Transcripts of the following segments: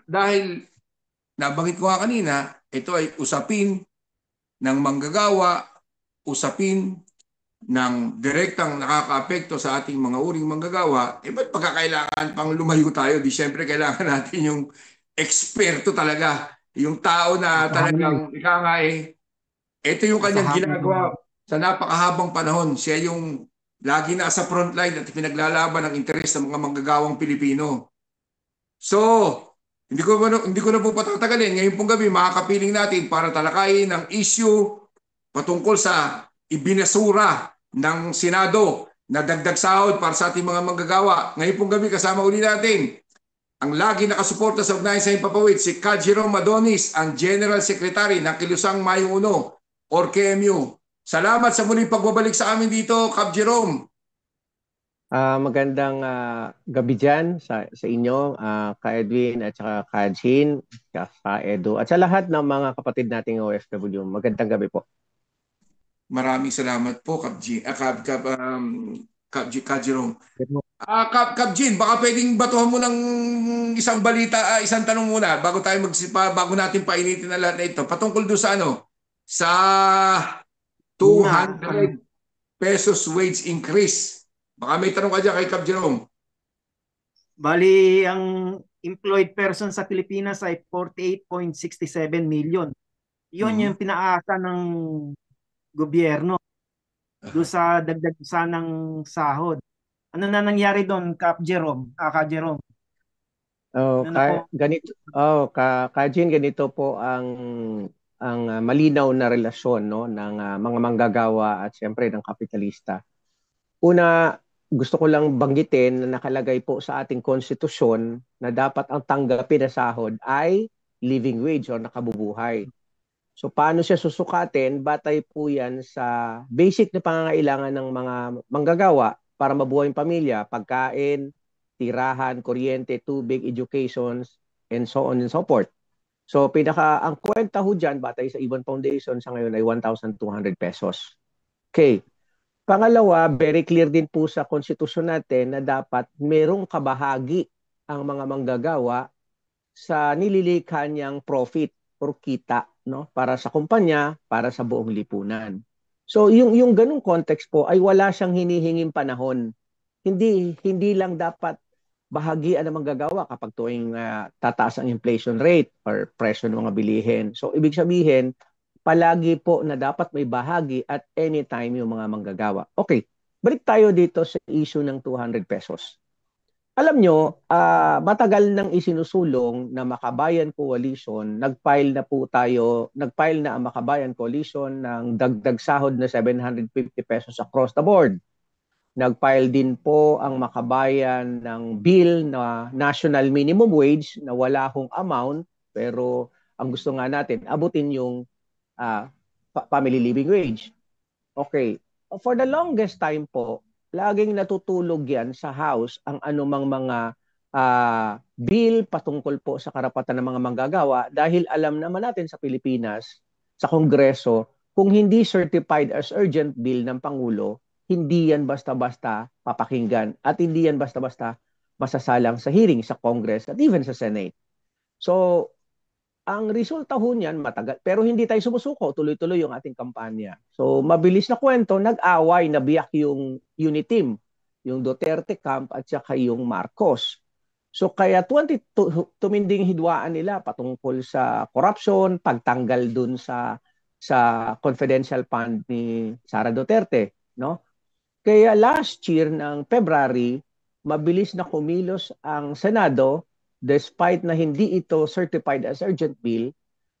Dahil nabanggit ko nga kanina, ito ay usapin ng manggagawa, usapin ng direktang nakakaapekto sa ating mga uring manggagawa, ba't pagkakailangan pang lumayo tayo? Di syempre kailangan natin yung eksperto talaga, yung tao na Masahan. talagang ika nga ito yung kanyang Masahan. ginagawa sa napakahabang panahon. Siya yung lagi nasa frontline at pinaglalaban ng interes ng mga manggagawang Pilipino. So, hindi ko na po patatagalin. Ngayon pong gabi, makakapiling natin para talakayin ang issue patungkol sa ibinasura ng Senado na dagdag sahod para sa ating mga manggagawa. Ngayon pong gabi, kasama uli natin ang lagi nakasuporta sa ugnayan sa Himpapawid, si Ka Jerome Madonis, ang General Secretary ng Kilusang Mayong Uno, or KMU. Salamat sa muling pagbabalik sa amin dito, Kap Jerome. Magandang gabi dyan sa inyo, Ka Edwin at saka Ka Jean, Ka Edo, at sa lahat ng mga kapatid nating OFW. Magandang gabi po. Maraming salamat po, Kap Jerome. Kap Jean, baka pwedeng batuhan mo ng isang balita, isang tanong muna bago natin painitin na lahat na ito. Patungkol doon sa sa Yun nga, 200 pesos wage increase. Baka may tanong ka dyan kay Kap Jerome. bali ang employed person sa Pilipinas ay 48.67 million. Yun Mhm. yung pinaasa ng gobyerno do sa dagdag sanang sahod. Ano na nangyari doon, Kap Jerome? Ka Jerome. oh, Ano na po? Ka Jean, ganito po ang malinaw na relasyon, no, ng mga manggagawa at siyempre ng kapitalista. Una, gusto ko lang banggitin na nakalagay po sa ating konstitusyon na dapat ang tanggapin na sahod ay living wage o nakabubuhay. So paano siya susukatin? Batay po yan sa basic na pangangailangan ng mga manggagawa para mabuhay ang pamilya, pagkain, tirahan, kuryente, tubig, education, and so on and so forth. So ang kwenta ho dyan, batay sa Ibon Foundation sa ngayon ay 1,200 pesos. Okay. Pangalawa, very clear din po sa konstitusyon natin na dapat merong kabahagi ang mga manggagawa sa nililikha niyang profit or kita, no, para sa kumpanya, para sa buong lipunan. So yung ganung context po ay wala siyang hinihinging panahon. Hindi lang dapat bahagian ng manggagawa kapag tuwing tataas ang inflation rate or presyo ng mga bilihin. So ibig sabihin, palagi po na dapat may bahagi at anytime yung mga manggagawa. Okay, balik tayo dito sa issue ng 200 pesos. Alam nyo, matagal nang isinusulong na Makabayan Coalition, nag-file na ang Makabayan Coalition ng dagdag sahod na 750 pesos across the board. Nag-file din po ang Makabayan ng bill na national minimum wage na wala hong amount, pero ang gusto nga natin, abutin yung uh, family living wage. Okay. For the longest time po, laging natutulog yan sa House ang anumang mga bill patungkol po sa karapatan ng mga manggagawa dahil alam naman natin sa Pilipinas, sa Kongreso, kung hindi certified as urgent bill ng Pangulo, hindi yan basta-basta papakinggan at hindi yan basta-basta masasalang sa hearing sa Congress at even sa Senate. So, ang resulta ho niyan matagal pero hindi tayo sumusuko, tuloy-tuloy yung ating kampanya. So mabilis na kwento, nag-away, nabiyak yung unit team, yung Duterte camp at saka yung Marcos. So kaya tuminding hidwaan nila patungkol sa corruption, pagtanggal dun sa confidential fund ni Sara Duterte, no? Kaya last year ng February, mabilis na kumilos ang Senado despite na hindi ito certified as urgent bill,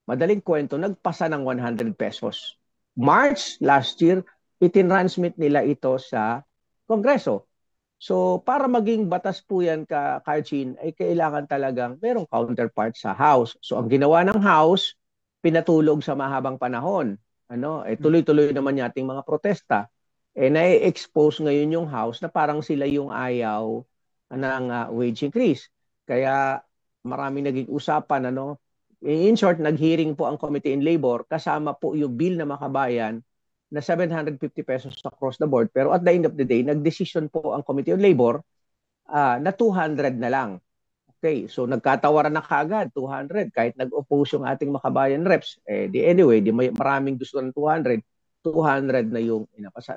madaling kwento, nagpasa ng 100 pesos. March last year, itinransmit nila ito sa Kongreso. So para maging batas po yan, Karchin, ay kailangan talagang merong counterpart sa House. So ang ginawa ng House, pinatulog sa mahabang panahon. Tuloy-tuloy naman yating mga protesta. Na-expose ngayon yung House na parang sila yung ayaw ng wage increase. Kaya maraming naging usapan, in short, nag-hearing po ang Committee in Labor kasama po yung bill na Makabayan na 750 pesos across the board. Pero at the end of the day, nag-decision po ang Committee on Labor na 200 na lang. Okay, so nagkatawaran na kaagad, 200. Kahit nag-oppose yung ating makabayan reps, anyway, maraming gusto ng 200, 200 na yung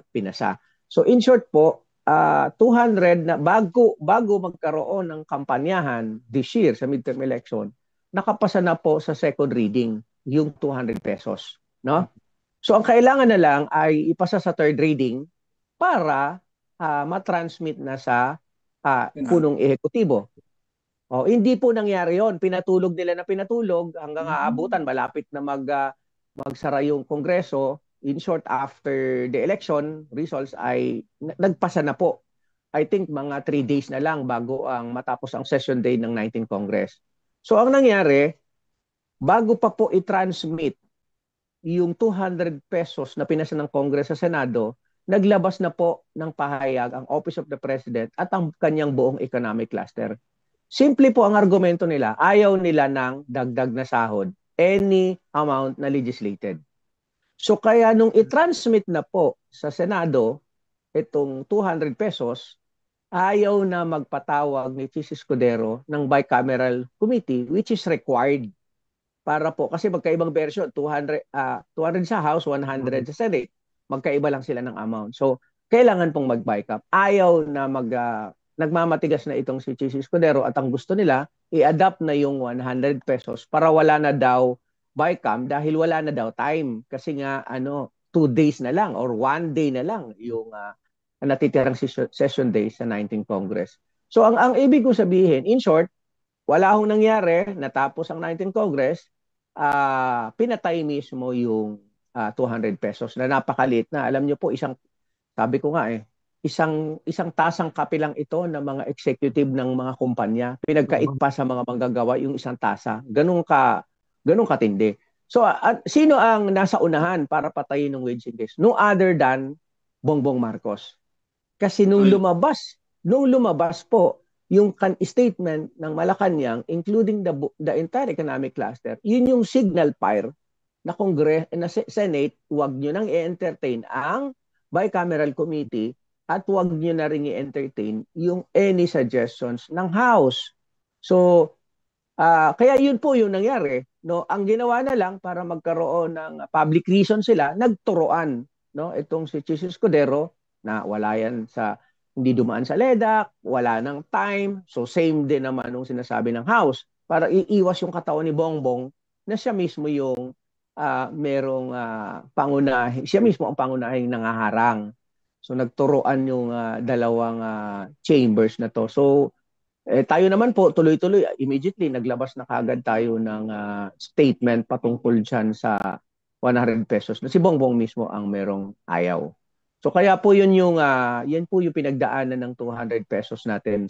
pinasa. So in short po, 200 na bago magkaroon ng kampanyahan this year sa midterm election, nakapasa na po sa second reading yung 200 pesos. No? So ang kailangan na lang ay ipasa sa third reading para matransmit na sa punong ehekutibo. Hindi po nangyari yon. Pinatulog nila na pinatulog hanggang aabutan. Malapit na magsara yung Kongreso. In short, after the election results ay nagpasa na po. I think mga 3 days na lang bago ang matapos ang session day ng 19th Congress. So ang nangyari, bago pa po i-transmit yung 200 pesos na pinasa ng Congress sa Senado, naglabas na po ng pahayag ang Office of the President at ang kanyang buong economic cluster. Simple po ang argumento nila, ayaw nila ng dagdag na sahod, any amount na legislated. So kaya nung i-transmit na po sa Senado itong 200 pesos, ayaw na magpatawag ni Chis Escudero ng bicameral committee which is required para po, kasi magkaibang version, 200 sa House, 100 sa Senate, magkaiba lang sila ng amount. So kailangan pong mag-bicap. Ayaw na nagmamatigas na itong si Chis Escudero at ang gusto nila, i-adapt na yung 100 pesos para wala na daw BICAM dahil wala na daw time. Kasi nga, 2 days na lang or 1 day na lang yung natitirang session day sa 19th Congress. So ang ibig ko sabihin, in short, wala hong nangyari, natapos ang 19th Congress, pinatay mismo yung 200 pesos na napakaliit na. Alam niyo po, sabi ko nga isang tasang kape lang ito ng mga executive ng mga kumpanya. Pinagkait pa sa mga manggagawa yung isang tasa. Ganun katindi. So, sino ang nasa unahan para patayin ng wage increase? No other than Bongbong Marcos. Kasi nung lumabas po yung statement ng Malacanang, including the entire economic cluster, yun yung signal fire na Senate, huwag nyo nang i-entertain ang bicameral committee at huwag nyo na rin i-entertain yung any suggestions ng House. So, kaya yun po yung nangyari. No? Ang ginawa na lang para magkaroon ng public reason sila, nagturoan. No? Itong si Chis Escudero na wala yan hindi dumaan sa LEDAC, wala ng time. So same din naman nung sinasabi ng House para iiwas yung katawan ni Bongbong na siya mismo yung merong pangunahin. Siya mismo ang pangunahing nangaharang. So nagturoan yung dalawang chambers na to. So tayo naman po tuloy-tuloy immediately naglabas na kagad tayo ng statement patungkol diyan sa 100 pesos na si Bongbong mismo ang merong ayaw. So kaya po yan po yung pinagdaanan ng 200 pesos natin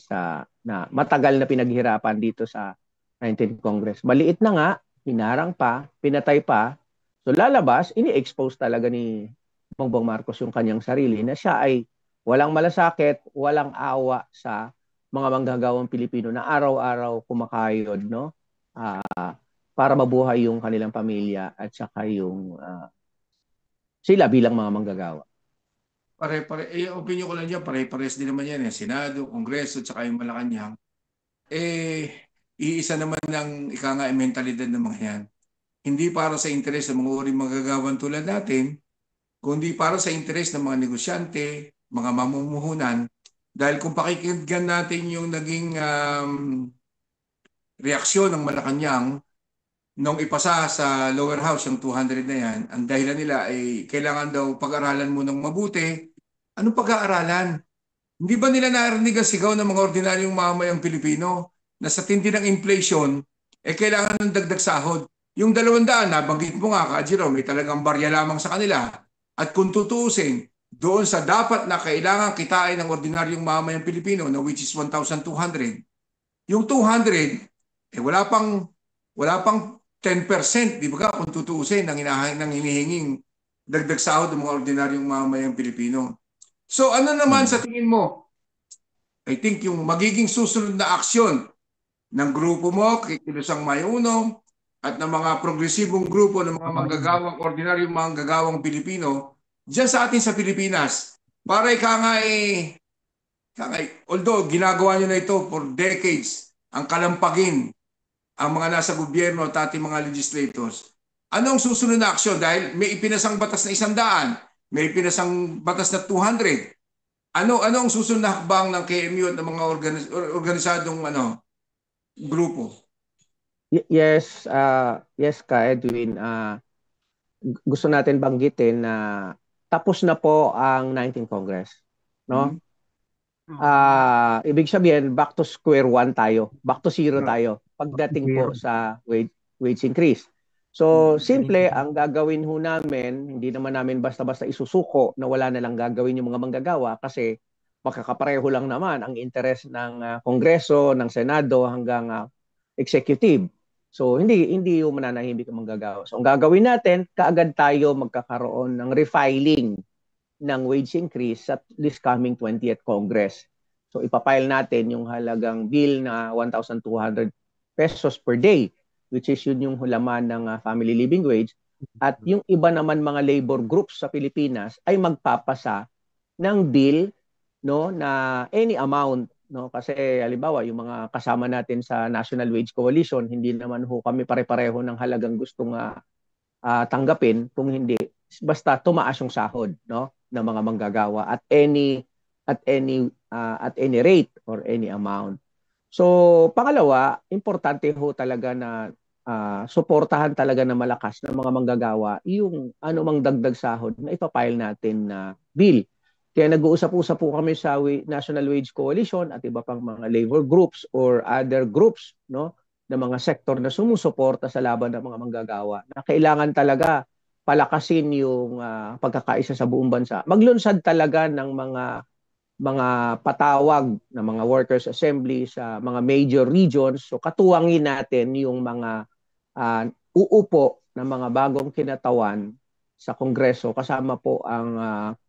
na matagal na pinaghirapan dito sa 19th Congress. Maliit na nga, hinarang pa, pinatay pa. So lalabas, ini-expose talaga ni Bongbong Marcos yung kanyang sarili na siya ay walang malasakit, walang awa sa mga manggagawang Pilipino na araw-araw kumakayod, no? Para mabuhay yung kanilang pamilya at saka yung sila bilang mga manggagawa. Opinion ko lang dyan, pare-pares din naman yan. Senado, Kongreso, at saka yung Malacanang. Iisa naman ng mentalidad ng mga yan. Hindi para sa interes ng mga uring manggagawan tulad natin, kundi para sa interes ng mga negosyante, mga mamumuhunan. Dahil kung pakikinggan natin yung naging reaksyon ng Malacanang nung ipasa sa lower house yung 200 na yan, ang dahilan nila ay kailangan daw pag-aralan mo ng mabuti. Anong pag-aaralan? Hindi ba nila narinig ang sigaw ng mga ordinaryong mamamayang Pilipino na sa tindi ng inflation, kailangan ng dagdag sahod? Yung 200, nabanggit mo nga, Kajiro, may talagang barya lamang sa kanila. At kung tutuusin, doon sa dapat na kailangan kitain ng ordinaryong mamamayang Pilipino na which is 1,200, yung 200, wala pang 10%, di ba kung tutuusin ng hinihinging dagdag sahod ng mga ordinaryong mamamayang Pilipino. So ano naman sa tingin mo? I think yung magiging susunod na aksyon ng grupo mo, Kilusang Mayuno, at ng mga progresibong grupo ng mga ordinaryong manggagawang Pilipino dyan sa atin sa Pilipinas. Para although ginagawa nyo na ito for decades, ang kalampagin ang mga nasa gobyerno at ating mga legislators, ano ang susunod na aksyon? Dahil may ipinasang batas na 100, may ipinasang batas na 200. Ano ang susunod na hakbang ng KMU at ng mga organisadong grupo? Yes, yes ka Edwin. Gusto natin banggitin na tapos na po ang 19th Congress, no? Ibig sabihin back to square one tayo, back to zero tayo pagdating po sa wage increase. So, simple, ang gagawin ho namin, hindi naman namin basta-basta isusuko na wala na lang gagawin yung mga manggagawa kasi makakapareho lang naman ang interes ng Kongreso, ng Senado hanggang executive. So, hindi yung mananahimik ang manggagawa. So, ang gagawin natin, kaagad tayo magkakaroon ng refiling ng wage increase sa this coming 20th Congress. So, ipapile natin yung halagang bill na 1,200 pesos per day, which is yun yung hulaman ng family living wage. At yung iba naman mga labor groups sa Pilipinas ay magpapasa ng bill, no, na any amount, no, kasi halimbawa yung mga kasama natin sa National Wage Coalition, hindi naman ho kami pare-pareho ng halagang gustong tanggapin, kung hindi basta tumaas yung sahod, no, ng mga manggagawa at any rate or any amount. So, pangalawa, importante ho talaga na suportahan talaga na malakas ng mga manggagawa yung anumang dagdag sahod na ipapile natin na bill. Kaya nag-uusap-usap po kami sa National Wage Coalition at iba pang mga labor groups or other groups, no, na mga sektor na sumusuporta sa laban ng mga manggagawa na kailangan talaga palakasin yung pagkakaisa sa buong bansa. Maglunsad talaga ng mga patawag ng mga workers assembly sa mga major regions. So katuwangin natin yung mga uupo ng mga bagong kinatawan sa Kongreso kasama po ang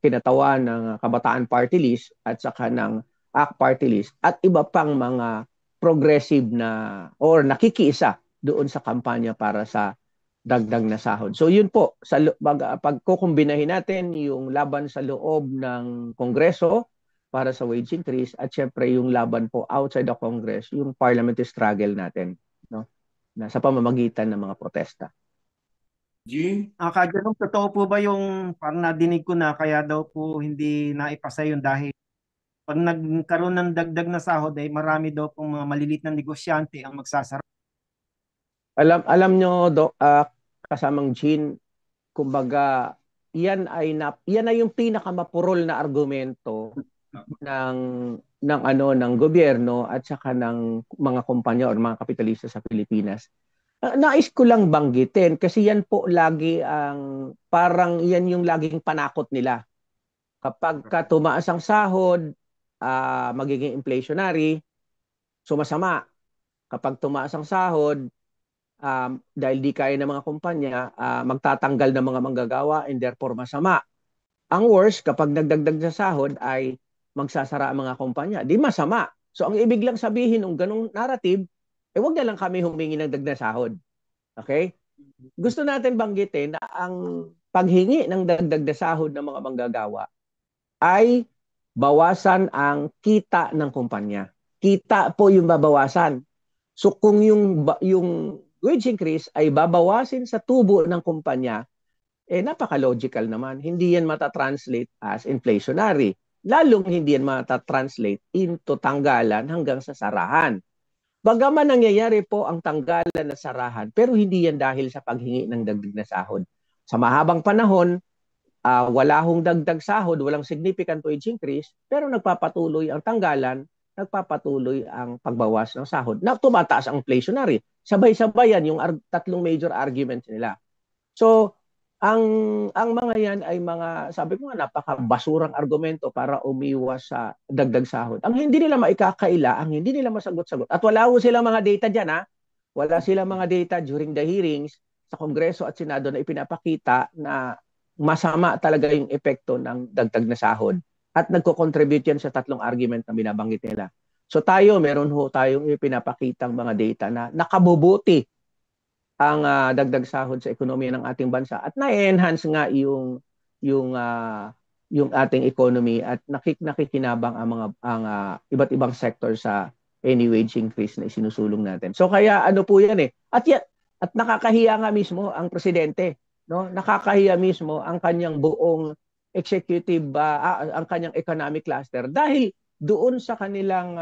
kinatawan ng Kabataan Party List at saka ng ACT Party List at iba pang mga progressive na or nakikiisa doon sa kampanya para sa dagdag na sahod. So yun po, pagkukumbinahin natin yung laban sa loob ng Kongreso para sa wage increase at syempre yung laban po outside the Congress, yung parliamentary struggle natin, no? Na sa pamamagitan ng mga protesta. Jean? Kaganong, totoo po ba yung parang nadinig ko na kaya daw po hindi naipasa yun dahil pag nagkaroon ng dagdag na sahod ay marami daw pong mga malilit na negosyante ang magsasara. Alam nyo, kasamang Jean, kumbaga, yan ay yung pinakamapurol na argumento ng gobyerno at saka ng mga kumpanya o mga kapitalista sa Pilipinas. Nais ko lang banggitin kasi yan po lagi parang yan yung laging panakot nila. Kapag tumaas ang sahod, magiging inflationary, sumasama. Kapag tumaas ang sahod, dahil di kaya ng mga kumpanya, magtatanggal ng mga manggagawa and therefore masama. Ang worst, kapag nagdagdag sa sahod ay magsasara ang mga kumpanya. Di masama. So ang ibig lang sabihin ng ganung narrative, wag na lang kami humingi ng dagdag sahod. Okay? Gusto natin banggitin na ang paghingi ng dagdag na sahod ng mga manggagawa ay bawasan ang kita ng kumpanya. Kita po yung babawasan. So kung yung wage increase ay babawasin sa tubo ng kumpanya, napaka-logical naman. Hindi yan matatranslate as inflationary. Lalong hindi yan matatranslate into tanggalan hanggang sa sarahan. Bagaman nangyayari po ang tanggalan na sarahan, pero hindi yan dahil sa paghingi ng dagdag na sahod. Sa mahabang panahon, wala hong dagdag sahod, walang significant wage increase, pero nagpapatuloy ang tanggalan, nagpapatuloy ang pagbawas ng sahod na tumataas ang inflationary. Sabay-sabay yan yung tatlong major arguments nila. So, ang mga yan ay mga, sabi ko nga, napakabasurang argumento para umiwas sa dagdag sahod. Ang hindi nila maikakaila, ang hindi nila masagot-sagot, at wala ho silang mga data dyan, wala silang mga data during the hearings sa Kongreso at Senado na ipinapakita na masama talaga yung epekto ng dagdag na sahod. At nagko-contribute yan sa tatlong argument na binabanggit nila. So meron ho tayong ipinapakitang mga data na nakabubuti ang dagdag sahod sa ekonomiya ng ating bansa at na-enhance nga yung ating economy at nakikinabang ang iba't ibang sector sa any wage increase na isinusulong natin. So kaya ano po yan eh. At nakakahiya nga mismo ang presidente, no? Nakakahiya mismo ang kanyang buong executive, ang kanyang economic cluster dahil doon sa kanilang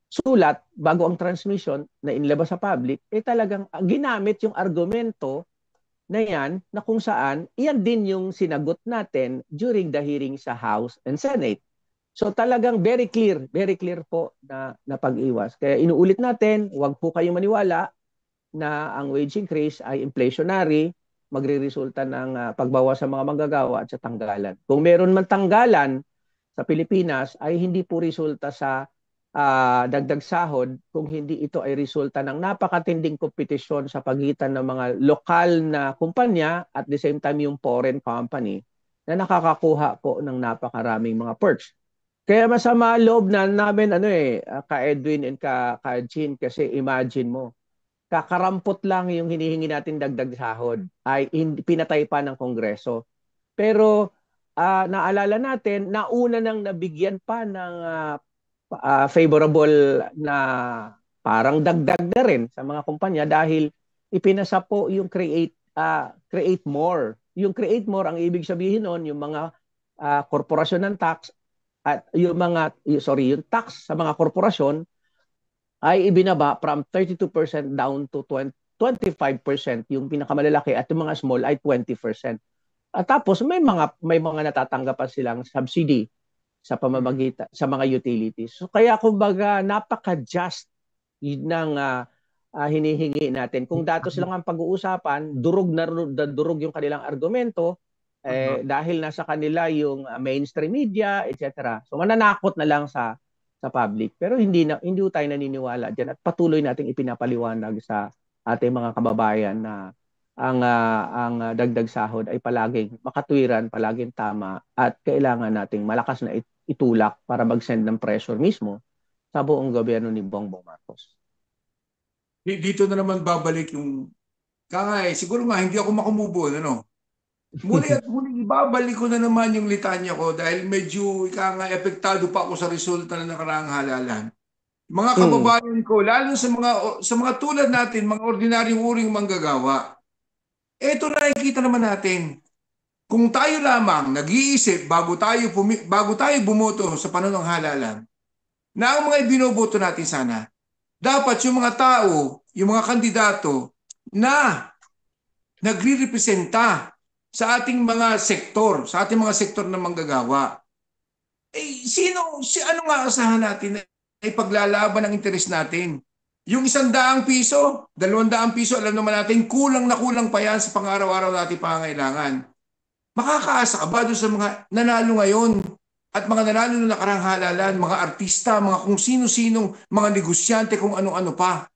sulat bago ang transmission na inilabas sa public, talagang ginamit yung argumento na yan na kung saan iyan din yung sinagot natin during the hearing sa House and Senate. So talagang very clear po na pag-iwas. Kaya inuulit natin, huwag po kayong maniwala na ang wage increase ay inflationary, magre-resulta ng pagbawas sa mga manggagawa at sa tanggalan. Kung meron man tanggalan sa Pilipinas ay hindi po resulta sa dagdag sahod kung hindi ito ay resulta ng napakatinding kompetisyon sa pagitan ng mga lokal na kumpanya at the same time yung foreign company na nakakakuha po ng napakaraming mga perks. Kaya masama loob na namin ka Edwin and ka Jean, kasi imagine mo, kakarampot lang yung hinihingi natin dagdag sahod ay pinatay pa ng Kongreso. Pero naalala natin, nauna nang nabigyan pa ng favorable na parang dagdag na rin sa mga kumpanya dahil ipinasa po yung create more. Yung create more, ang ibig sabihin noon, yung mga korporasyon ng tax at yung tax sa mga korporasyon ay ibinaba from 32% down to 25%, yung pinakamalalaki, at yung mga small ay 20%. At tapos may mga natatanggap pa silang subsidy sa pamamagitan sa mga utilities. So kaya kumbaga napaka-just ng hinihingi natin. Kung datos lang ang pag-uusapan, durog yung kanilang argumento dahil nasa kanila yung mainstream media, etc. So mananakot na lang sa public. Pero hindi tayo naniniwala diyan at patuloy nating ipinapaliwanag sa ating mga kababayan na ang dagdag sahod ay palaging makatwiran, palaging tama, at kailangan nating malakas na itulak para mag-send ng pressure mismo sa buong gobyerno ni Bongbong Marcos. Dito na naman babalik yung siguro nga hindi ako makumove on, Muli at muli ibabalik ko na naman yung litanya ko dahil medyo epektado pa ako sa resulta ng nakaraang halalan. Mga kababayan ko, lalo sa mga tulad natin, mga ordinaryong uring manggagawa, eto nakikita naman natin. Kung tayo lamang nag-iisip bago tayo bumoto sa panahon ng halalan, na ang mga binoboto natin sana, dapat yung mga tao, yung mga kandidato na nagre-representa sa ating mga sektor, ng manggagawa. Ano nga asahan natin ay paglalaban ng interes natin? Yung 100 piso, 200 piso, alam naman natin, kulang na kulang pa yan sa pang-araw-araw natin pangangailangan. Makakaasa ka ba doon sa mga nanalo ngayon at mga nanalo na nakarang halalan, mga artista, mga kung sino-sinong, mga negosyante, kung ano-ano pa?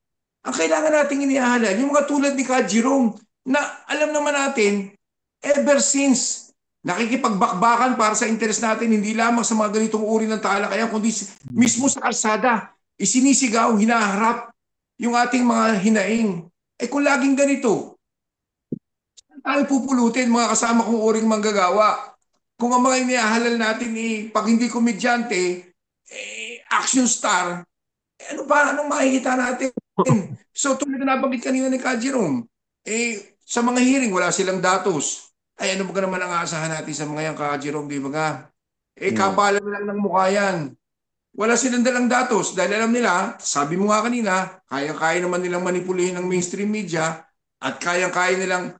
Ang kailangan nating inihahalal, yung mga tulad ni Ka Jerome, na alam naman natin, ever since nakikipagbakbakan para sa interes natin, hindi lamang sa mga ganitong uri ng talakayan, kundi mismo sa kalsada, isinisigaw, hinaharap yung ating mga hinaing. Kung laging ganito, saan tayo pupulutin, mga kasama kong uring manggagawa? Kung ang mga inihahalal natin pag hindi komedyante, action star, anong makikita natin? So tulad na nabanggit kanina ni Ka Jerome, sa mga hearing, wala silang datos. Ano ba naman ang aasahan natin sa mga yan, Ka Jerome, di ba nga? Kapalan lang ng mukha yan. Wala silang dalang datos dahil alam nila, sabi mo nga kanina, kaya-kaya naman nilang manipulihin ng mainstream media at kaya-kaya nilang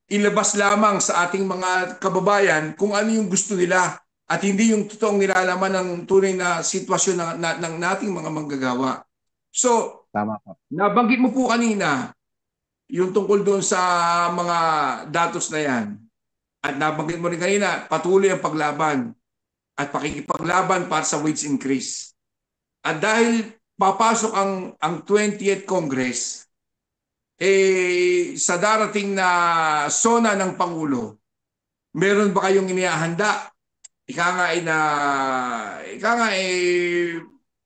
ilabas lamang sa ating mga kababayan kung ano yung gusto nila at hindi yung totoong nilalaman ng tunay na sitwasyon ng nating mga manggagawa. So, tama po. Nabanggit mo po kanina yung tungkol doon sa mga datos na yan. At nabanggit mo rin kanina, patuloy ang paglaban at pakikipaglaban para sa wage increase. At dahil papasok ang 20th Congress, sa darating na SONA ng Pangulo, meron ba kayong inihahanda?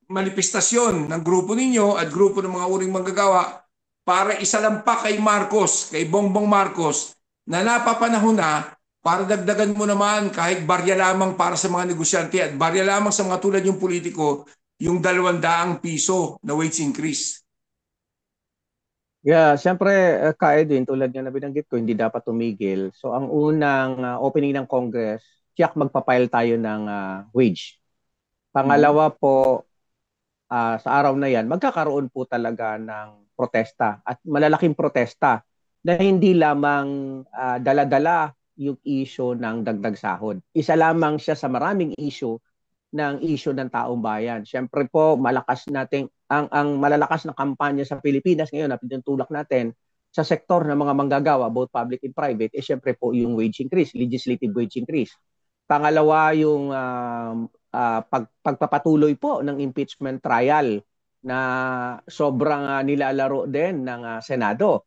Manifestasyon ng grupo ninyo at grupo ng mga uring manggagawa para isalampak kay Marcos, kay Bongbong Marcos, na napapanahon na para dagdagan mo naman kahit barya lamang para sa mga negosyante at barya lamang sa mga tulad yung politiko yung 200 piso na wage increase? Yeah, siyempre, Ka-Edwin, tulad nga na binanggit ko, hindi dapat tumigil. So, ang unang opening ng Congress, tiyak magpapile tayo ng wage. Pangalawa po, sa araw na yan, magkakaroon po talaga ng protesta at malalaking protesta na hindi lamang dala-dala yung issue ng dagdag sahod. Isa lamang siya sa maraming issue ng taong bayan. Siyempre po, malakas nating ang malalakas na kampanya sa Pilipinas ngayon na pinutulak natin sa sektor ng mga manggagawa, both public and private, siyempre po yung wage increase, legislative wage increase. Pangalawa, yung pagpapatuloy po ng impeachment trial na sobrang nilalaro din ng Senado.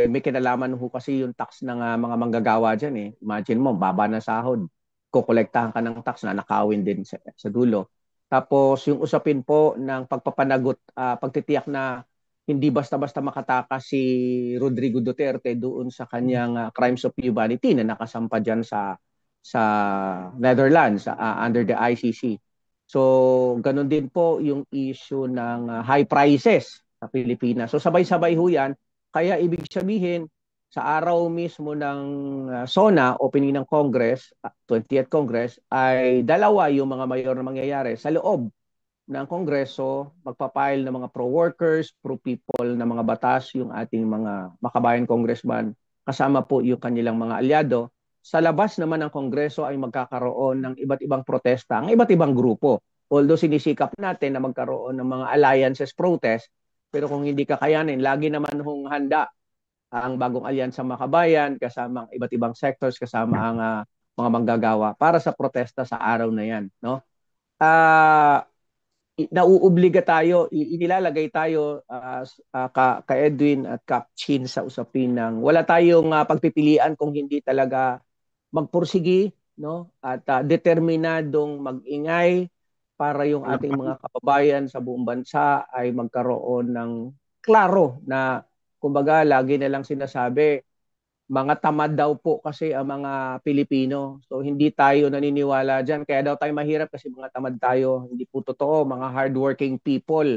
May kinalaman ho kasi yung tax ng mga manggagawa dyan eh. Imagine mo, baba na sahod. Kukolektahan ka ng tax na nakawin din sa dulo. Tapos yung usapin po ng pagpapanagot, pagtitiyak na hindi basta-basta makatakas si Rodrigo Duterte doon sa kanyang crimes of humanity na nakasampa dyan sa Netherlands under the ICC. So, ganun din po yung issue ng high prices sa Pilipinas. So, sabay-sabay ho yan. Kaya ibig sabihin, sa araw mismo ng SONA, opening ng Congress, 20th Congress, ay dalawa yung mga mayor na mangyayari. Sa loob ng Kongreso, magpapile ng mga pro-workers, pro-people na mga batas, yung ating mga makabayan congressman, kasama po yung kanilang mga alyado. Sa labas naman ng Kongreso ay magkakaroon ng iba't ibang protesta, ang iba't ibang grupo. Although sinisikap natin na magkaroon ng mga alliances protest, pero kung hindi kakayanin, lagi naman hong handa ang bagong alyansa makabayan, kasama ang iba't ibang sectors, kasama ang mga manggagawa para sa protesta sa araw na yan. No? Nauobliga tayo, inilalagay tayo ka Edwin at Kap Chin sa usapin ng wala tayong pagpipilian kung hindi talaga magpursigi, no? At determinadong mag-ingay para yung ating mga kababayan sa buong bansa ay magkaroon ng klaro na kumbaga lagi na lang sinasabi mga tamad daw po kasi ang mga Pilipino. So hindi tayo naniniwala dyan. Kaya daw tayo mahirap kasi mga tamad tayo. Hindi po totoo. Mga hardworking people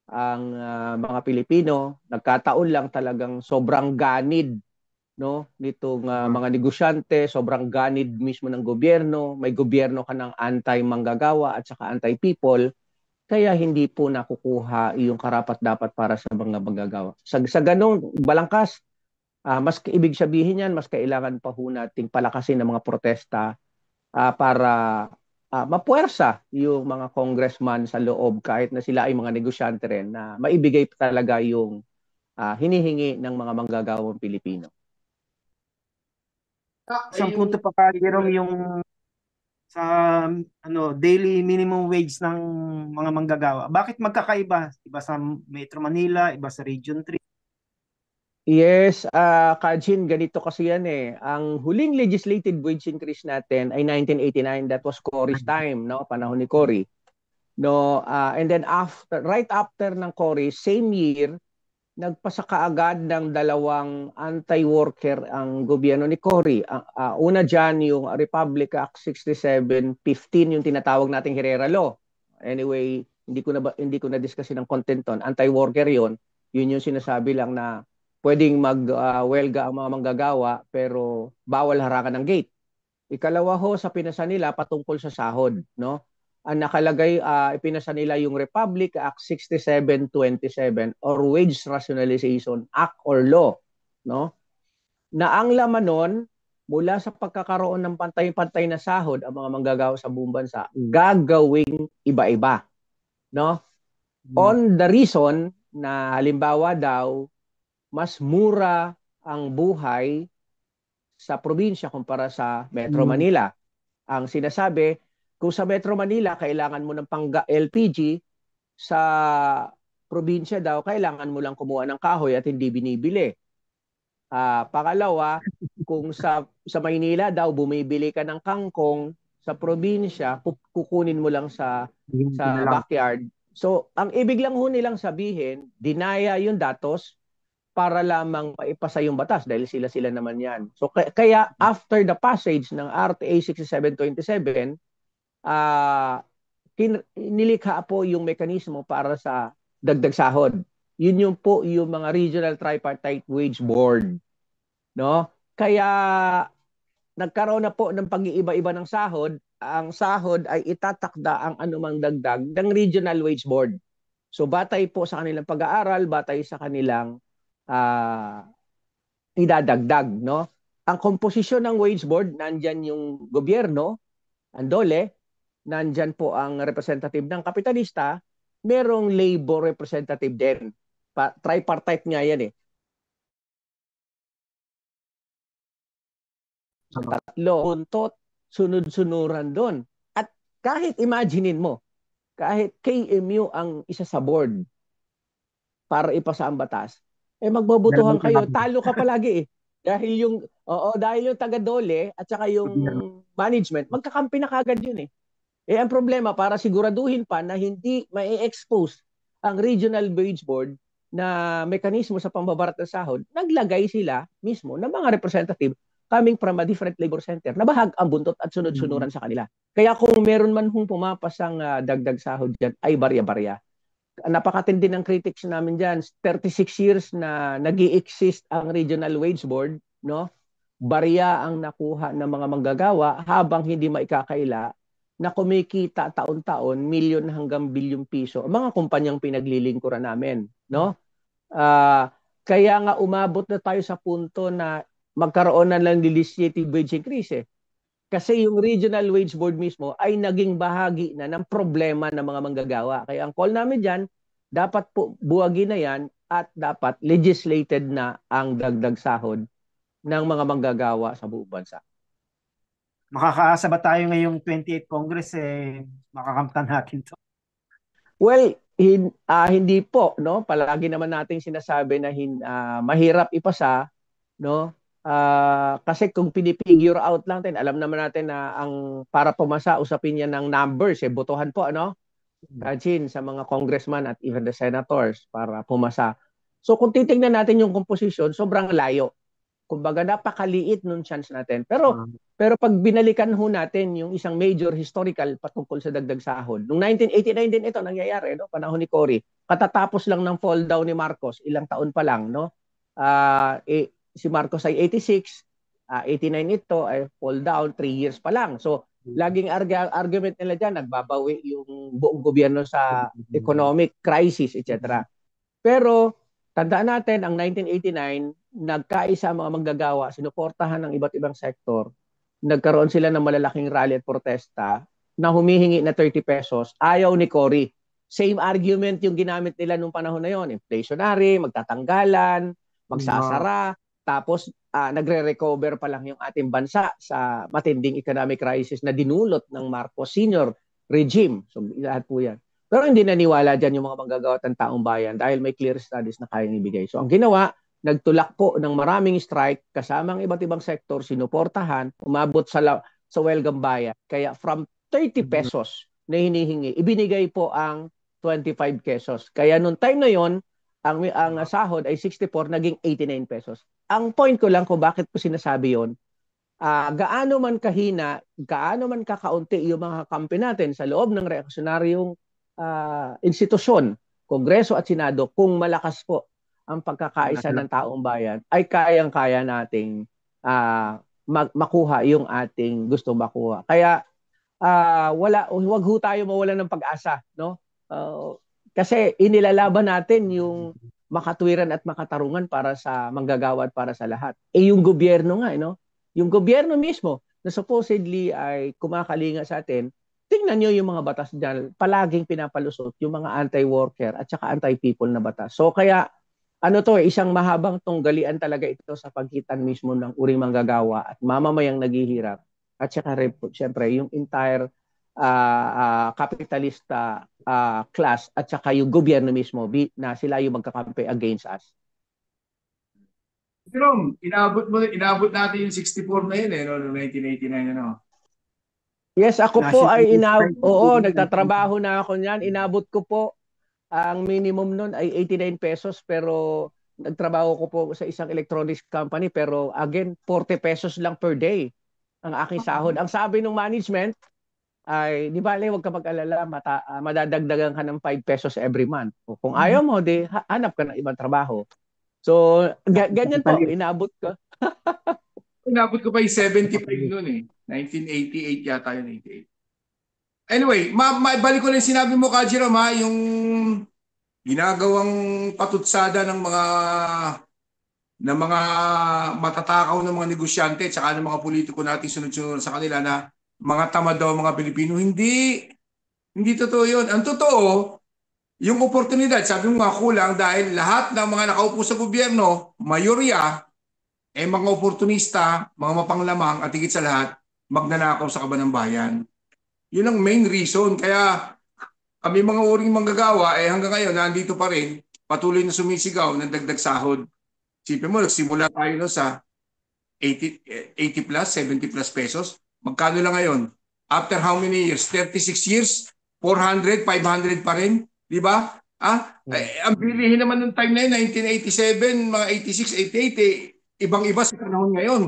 ang mga Pilipino. Nagkataon lang talagang sobrang ganid, no, nitong mga negosyante, sobrang ganid mismo ng gobyerno. May gobyerno ka ng anti-manggagawa at saka anti-people. Kaya hindi po nakukuha yung karapat-dapat para sa mga manggagawa. Sa ganong balangkas, mas ibig sabihin yan, mas kailangan pa ho nating palakasin ng mga protesta para mapuwersa yung mga congressman sa loob kahit na sila ay mga negosyante rin na maibigay talaga yung hinihingi ng mga manggagawang Pilipino. Isang punto pa ka, Jerome, yung sa daily minimum wage ng mga manggagawa. Bakit magkakaiba? Iba sa Metro Manila, iba sa Region 3. Yes, Kajin, ganito kasi yan eh. Ang huling legislative wage increase natin ay 1989. That was Cory's time, no? Panahon ni Cory. No, and then right after ng Cory, same year, nagpasa kaagad ng dalawang anti-worker ang gobyerno ni Cory. Una dyan yung Republic Act 6715, yung tinatawag nating Herrera Law. Anyway, hindi ko na discuss ng content ton. Anti-worker yon. Yun yung sinasabi lang na pwedeng mag-welga ang mga manggagawa pero bawal harangan ng gate. Ikalawa ho sa pinasa nila patungkol sa sahod, no? Ang nakalagay ipinasa nila yung Republic Act 6727 or Wage Rationalization Act or Law, no? Na ang laman nun, mula sa pagkakaroon ng pantay-pantay na sahod ang mga manggagawa sa buong bansa, gagawing iba-iba, no? On the reason na halimbawa daw mas mura ang buhay sa probinsya kumpara sa Metro Manila. Ang sinasabi, kung sa Metro Manila kailangan mo ng pang-LPG, sa probinsya daw kailangan mo lang kumuha ng kahoy at hindi binibili. Pangalawa, kung sa Maynila daw bumibili ka ng kangkong, sa probinsya kukunin mo lang sa backyard. So, ang ibig lang ho nilang sabihin, dinaya yung datos para lamang maipasa yung batas dahil sila naman yan. So kaya after the passage ng RTA 6727, nilikha po yung mekanismo para sa dagdag sahod. Yun yung po yung mga regional tripartite wage board, no? Kaya nagkaroon na po ng pag-iiba-iba ng sahod. Ang sahod ay itatakda ang anumang dagdag ng regional wage board. So batay po sa kanilang pag-aaral, batay sa kanilang uh, idadagdag, no? Ang komposisyon ng wage board, nandyan yung gobyerno, ang DOLE, nandyan po ang representative ng kapitalista, merong labor representative din. Tripartite nga yan eh. Tatlo, untot, sunod-sunuran doon. At kahit imaginein mo, kahit KMU ang isa sa board para ipasa ang batas, magbobotohan kayo, talo ka palagi eh. Dahil yung taga-DOLE at saka yung management, magkakampi na kagad yun eh. Ang problema, para siguraduhin pa na hindi mai-expose ang regional wage board na mekanismo sa pambabarat ng sahod, naglagay sila mismo ng mga representative coming from a different labor center na bahag ang buntot at sunod-sunuran sa kanila. Kaya kung meron man hong pumapasang dagdag sahod dyan, ay barya-barya. Napakatindi ng critics namin dyan. 36 years na nag-i-exist ang regional wage board, no? Barya ang nakuha ng mga manggagawa habang hindi maikakaila na kumikita taon-taon milyon hanggang bilyong piso ang mga kumpanyang pinaglilingkuran namin, no? Kaya nga umabot na tayo sa punto na magkaroon na lang legislative wage increase eh. Kasi yung regional wage board mismo ay naging bahagi na ng problema ng mga manggagawa. Kaya ang call namin dyan, dapat po buwagin na yan at dapat legislated na ang dagdag sahod ng mga manggagawa sa buong bansa. Makakaasa ba tayo ngayong 28th Congress makakamtan natin to? Well, hindi po, no? Palagi naman nating sinasabi na mahirap ipasa, no? Kasi kung pinipigure out lang din, alam naman natin na ang para pumasa, usapin yan ng numbers, botohan po, ano? Kajin, sa mga congressman at even the senators para pumasa. So kung titingnan natin yung composition, sobrang layo. Kumbaga napakaliit nung chance natin. Pero pag binalikan ho natin yung isang major historical patungkol sa dagdag sahod, noong 1989 din ito nangyayari, no? Panahon ni Cory. Katatapos lang ng fall down ni Marcos, ilang taon pa lang, no? Si Marcos ay 86, 89 ito ay fall down 3 years pa lang. So laging argument nila dyan, nagbabawi yung buong gobyerno sa economic crisis, etc. Pero tandaan natin, ang 1989, nagkaisa ang mga manggagawa, sinuportahan ng iba't ibang sektor, nagkaroon sila ng malalaking rally at protesta na humihingi na 30 pesos, ayaw ni Cory. Same argument yung ginamit nila nung panahon na yon, inflationary, magtatanggalan, magsasara, tapos nagre-recover pa lang yung ating bansa sa matinding economic crisis na dinulot ng Marcos Sr. regime. So lahat po yan. Pero hindi naniwala dyan yung mga manggagawa ng taong bayan dahil may clear studies na kayang ibigay. So ang ginawa, nagtulak po ng maraming strike kasama ang iba't ibang sektor, sinuportahan, umabot sa welgang bayan. Kaya from 30 pesos na hinihingi, ibinigay po ang 25 pesos. Kaya nung time na yon, ang sahod ay 64, naging 89 pesos. Ang point ko lang kung bakit ko sinasabi yon, gaano man kahina, gaano man kakaunti yung mga kampi natin sa loob ng reaksyonaryong institusyon, Kongreso at Senado, kung malakas po ang pagkakaisa ng taong bayan, ay kayang-kaya nating makuha yung ating gusto makuha. Kaya wag ho tayo mawalan ng pag-asa, no? Kasi inilalaban natin yung makatwiran at makatarungan para sa manggagawa at para sa lahat. Yung gobyerno nga, no? Yung gobyerno mismo na supposedly ay kumakalinga sa atin, tingnan nyo yung mga batas dyan, palaging pinapalusot yung mga anti-worker at saka anti-people na batas. So kaya, isang mahabang tunggalian talaga ito sa pagitan mismo ng uring manggagawa at mamamayang naghihirap. At saka, siyempre, yung entire kapitalista class at saka yung gobyerno mismo na sila yung magkakampi against us. Pero inabot natin yung 64 na yun noong 1989 Yes, ako po ay nagtatrabaho na ako niyan. Inabot ko po ang minimum nun ay 89 pesos pero nagtrabaho ko po sa isang electronics company pero again 40 pesos lang per day ang aking sahod. Ang sabi ng management, ay di bale, huwag ka mag-alala, madadagdagan ka ng 5 pesos every month. O kung ayaw mo, di hanap ka ng ibang trabaho. So, ganyan po, Kapitalist. inaabot ko. Inabot ko pa yung 75 noon eh. 1988 yata yun, 88. Anyway, balik ko lang yung sinabi mo, Kajiram, ha, yung ginagawang patutsada ng mga matatakaw ng mga negosyante at saka ng mga politiko natin sunod-sunod sa kanila na mga tamad daw ang mga Pilipino. Hindi totoo yun. Ang totoo, yung oportunidad, sabi mo nga kulang dahil lahat ng mga nakaupo sa gobyerno, mayorya, mga oportunista, mga mapanglamang at higit sa lahat, magnanakaw sa kaban ng bayan. Yun ang main reason. Kaya kami mga uring manggagawa, hanggang ngayon, nandito pa rin, patuloy na sumisigaw ng dagdag sahod. Sipin mo, nagsimula tayo no sa 80 plus, 70 plus pesos. Magkano lang ngayon? After how many years? 36 years? 400, 500 pa rin? Di ba? Ang bilihin naman ng time na yun, 1987, mga 86, 88, ibang-iba sa panahon ngayon.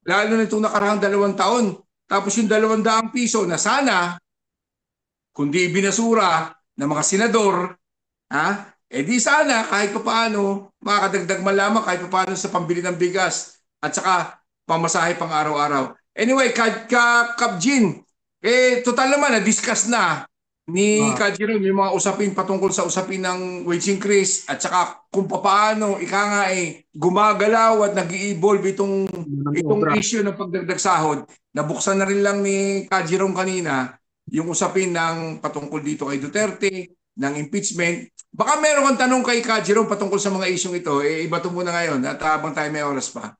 Lalo na itong nakarang 2 taon. Tapos yung 200 piso na sana, kundi ibinasura ng mga senador, di sana kahit pa paano, makakadagdag man lamang kahit pa paano sa pambili ng bigas at saka pamasahe pang araw-araw. Anyway, Kapjin, total naman, na-discuss na ni Kajiram yung mga usapin patungkol sa usapin ng wage increase at saka kung paano gumagalaw at nag-i-evolve itong issue ng pagdagdag sahod. Nabuksan na rin lang ni Kajiram kanina yung usapin ng patungkol dito kay Duterte, ng impeachment. Baka meron kang tanong kay Kajiram patungkol sa mga isyong ito. Iba ito muna ngayon at habang tayo may oras pa.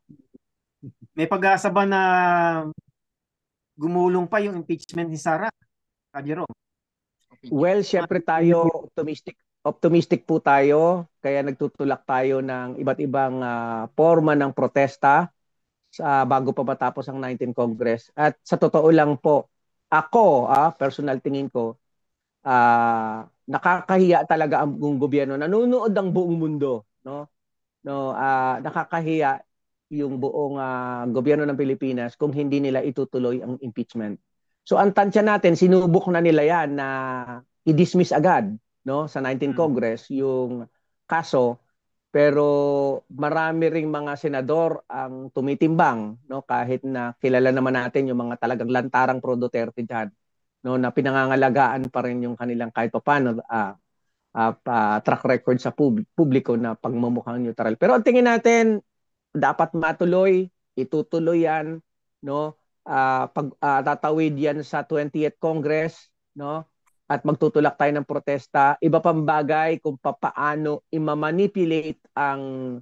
May pag-asa ba na gumulong pa yung impeachment ni Sara, Kajiram? Well, syempre tayo optimistic po tayo, kaya nagtutulak tayo ng iba't ibang forma ng protesta bago pa matapos ang 19th Congress. At sa totoo lang po, ako, personal tingin ko, nakakahiya talaga ang buong gobyerno. Nanonood ang buong mundo, no? Nakakahiya yung buong gobyerno ng Pilipinas kung hindi nila itutuloy ang impeachment. So ang tansya natin, sinubok na nila yan na i-dismiss agad, no, sa 19th Congress yung kaso, pero marami ring mga senador ang tumitimbang, no, kahit na kilala naman natin yung mga talagang lantarang pro Duterte diyan, no, na pinangangalagaan pa rin yung kanilang kahit papaano track record sa publiko na pagmumukhang neutral. Pero ang tingin natin, dapat matuloy, itutuloy yan, no? Tatawid yan sa 20th Congress, no? At magtutulak tayo ng protesta. Iba pang bagay kung paano i-manipulate ang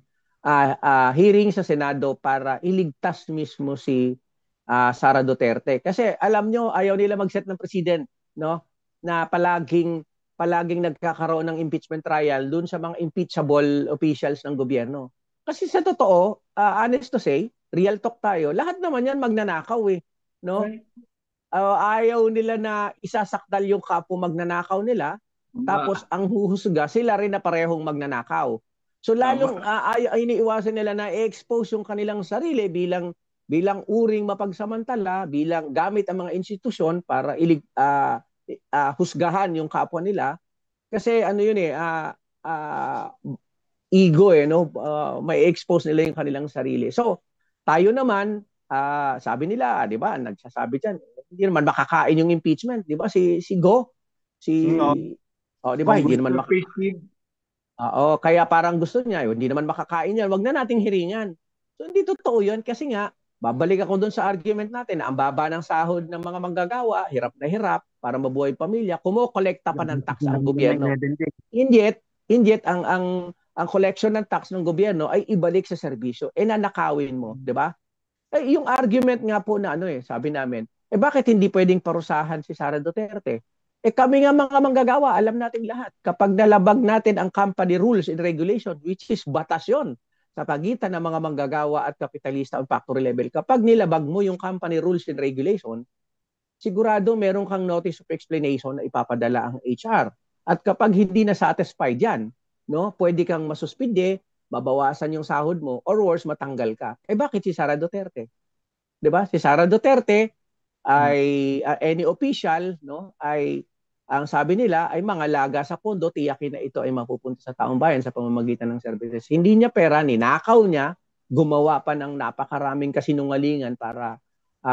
hearing sa Senado para iligtas mismo si Sara Duterte. Kasi alam nyo, ayaw nila mag-set ng president, no? Na palaging nagkakaroon ng impeachment trial dun sa mga impeachable officials ng gobyerno. Kasi sa totoo, honest to say, real talk tayo, lahat naman yan magnanakaw eh. No? Ayaw nila na isasakdal yung kapo magnanakaw nila, tapos ang huhusga, sila rin na parehong magnanakaw. So lalong iniiwasan nila na i-expose yung kanilang sarili bilang uring mapagsamantala, bilang gamit ang mga institusyon para husgahan yung kapwa nila. Kasi ano yun ego no, may expose nila yung kanilang sarili. So tayo naman, sabi nila, di ba, nagsasabi diyan, hindi naman makakain yung impeachment, di ba? Si Go, di ba, hindi naman makakain. Kaya parang gusto niya, hindi naman makakain yan, wag na nating hiringan. So hindi totoo yun kasi nga, babalik ako doon sa argument natin na ang baba ng sahod ng mga manggagawa, hirap na hirap para mabuhay pamilya, kumokolekta pa ng tax ang gobyerno. Hindi ang collection ng tax ng gobyerno ay ibalik sa serbisyo. Nanakawin mo, di ba? Yung argument nga po na sabi namin, bakit hindi pwedeng parusahan si Sara Duterte? Kami nga mga manggagawa, alam natin lahat. Kapag nalabag natin ang company rules and regulation, which is batas yun, sa pagitan ng mga manggagawa at kapitalista on factory level, kapag nilabag mo yung company rules and regulation, sigurado meron kang notice of explanation na ipapadala ang HR. At kapag hindi na satisfied yan, no, pwede kang masuspinde, mabawasan yung sahod mo, or worse, matanggal ka. Bakit si Sara Duterte? 'Di ba? Si Sara Duterte, any official, no, ay ang sabi nila ay mangalaga sa pondo, tiyakin na ito ay mapupunta sa taong bayan sa pamamagitan ng services. Hindi niya pera, ninakaw niya, gumawa pa ng napakaraming kasinungalingan para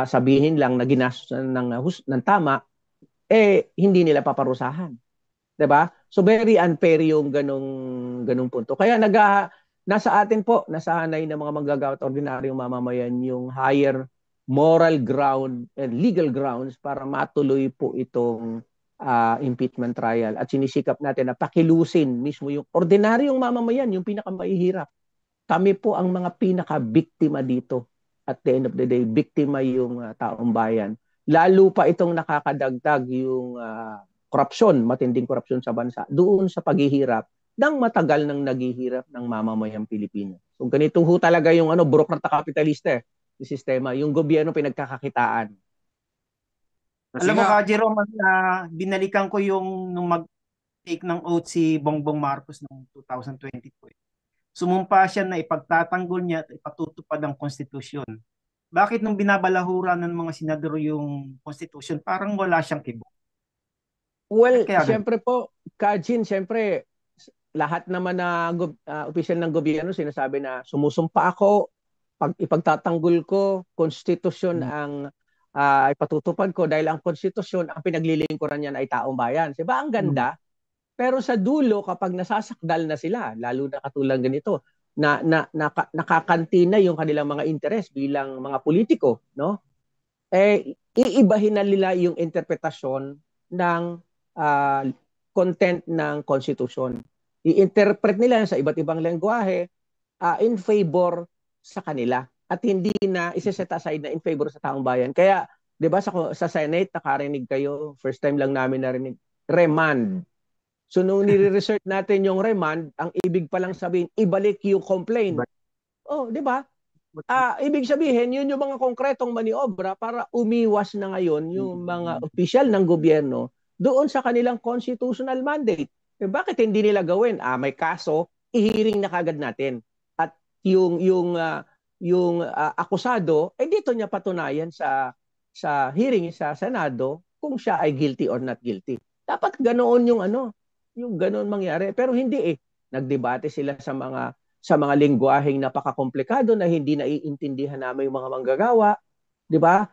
sabihin lang na ginastos ng tama, hindi nila paparusahan. 'Di ba? So very unfair yung ganung punto. Kaya nasa atin po, nasahanay ng mga manggagawa at ordinaryong mamamayan yung higher moral ground and legal grounds para matuloy po itong impeachment trial. At sinisikap natin na pakilusin mismo yung ordinaryong mamamayan, yung pinakamahihirap. Kami po ang mga pinaka-biktima dito. At the end of the day, biktima yung taong bayan. Lalo pa itong nakakadagdag yung korupsyon, matinding korupsyon sa bansa, doon sa paghihirap ng matagal nang naghihirap ng mamamayang Pilipino. So ganito ho talaga yung burokrata kapitalista yung sistema, yung gobyerno pinagkakakitaan. Kasi Alam mo nga, ka, Jerome, binalikan ko yung nung mag-take ng oath si Bongbong Marcos noong 2022. Sumumpa siya na ipagtatanggol niya at ipatutupad ang konstitusyon. Bakit nung binabalahura ng mga senador yung konstitusyon, parang wala siyang kibo? Well, Kaya ganun. siyempre po, Kajin, siyempre, lahat naman na opisyal ng gobyerno sinasabi na sumusumpa ako, pag ipagtatanggol ko, konstitusyon ang ipatutupad ko dahil ang konstitusyon, ang pinaglilingkuran niyan ay taong bayan. Diba? Ang ganda. Pero sa dulo, kapag nasasakdal na sila, lalo na katulad ganito, nakakantina yung kanilang mga interes bilang mga politiko, no? Iibahin na nila yung interpretasyon ng content ng konstitusyon. I-interpret nila sa iba't ibang lengguwahe in favor sa kanila at hindi na isa-set aside na in favor sa taong bayan. Kaya, 'di ba sa Senate nakarinig kayo, first time lang namin narinig, remand. So nung nire-research natin yung remand, ang ibig pa lang sabihin ibalik yung complaint. Oh, 'di ba? Ibig sabihin, yun yung mga konkretong maniobra para umiwas na ngayon yung mga opisyal ng gobyerno doon sa kanilang constitutional mandate. Bakit hindi nila gawin? May kaso, ihiring na kagad natin. At yung akusado, dito niya patunayan sa hearing sa Senado kung siya ay guilty or not guilty. Dapat ganoon yung ganoon mangyari. Pero hindi Nagdebate sila sa mga lengguwaheng napakakomplikado na hindi naiintindihan namin yung mga manggagawa, 'di ba?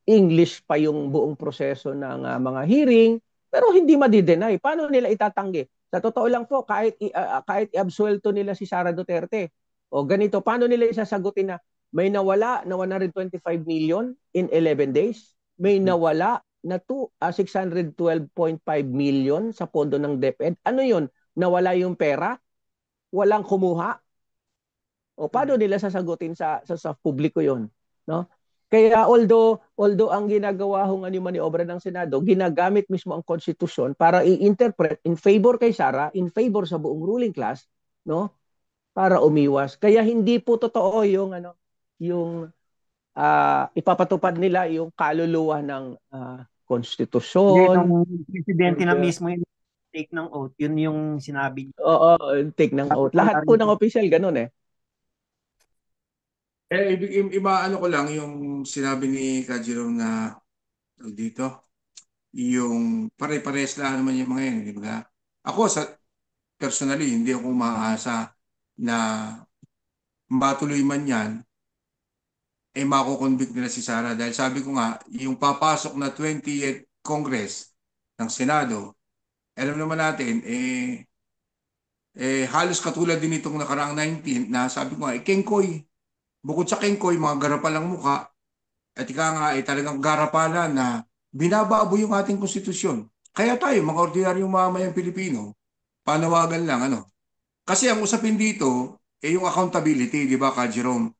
English pa yung buong proseso ng mga hearing, pero hindi madi-deny. Paano nila itatanggi? Sa totoo lang po, kahit i-absuelto nila si Sara Duterte, o ganito, paano nila isasagutin na may nawala na 125 million in 11 days, may nawala na 612.5 million sa pondo ng DepEd. Ano 'yon? Nawala yung pera? Walang kumuha? O paano nila sasagutin sa publiko 'yon, no? Kaya although ang ginagawa hong maniobra ng Senado, ginagamit mismo ang konstitusyon para i-interpret in favor kay Sara, in favor sa buong ruling class, no? Para umiwas. Kaya hindi po totoo yung ipapatupad nila yung kaluluwa ng konstitusyon. Yung presidente na mismo yung take ng oath, yun yung sinabi niya. Oo, take ng oath. Lahat po ng official ganun imaano ko lang yung sinabi ni Kajiro na dito, yung pare-pares lang naman yung mga yan, di ba? Ako, personally, hindi ako umaasa na matuloy man yan, mako-convict nila si Sara. Dahil sabi ko nga, yung papasok na 20th Congress ng Senado, alam naman natin, halos katulad din itong nakaraang 19 na sabi ko nga, kengkoy. Bukod sa kengkoy, mga garapalang muka, at ika nga talagang garapalan na binababoy yung ating konstitusyon. Kaya tayo, mga ordinaryong mamamayang Pilipino, panawagan lang, Kasi ang usapin dito, yung accountability, di ba, Ka Jerome?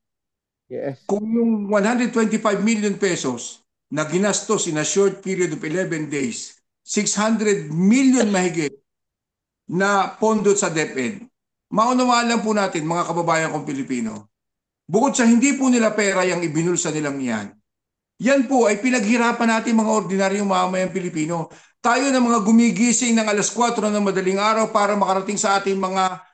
Yes. Kung yung 125 million pesos na ginastos in a short period of 11 days, 600 million mahigit na pondo sa DepEd, maunawaan lang po natin, mga kababayan kong Pilipino, bukod sa hindi po nila pera yung ibinulsa nilang yan po ay pinaghirapan natin mga ordinaryong mamamayang Pilipino. Tayo na mga gumigising ng alas 4 ng madaling araw para makarating sa ating mga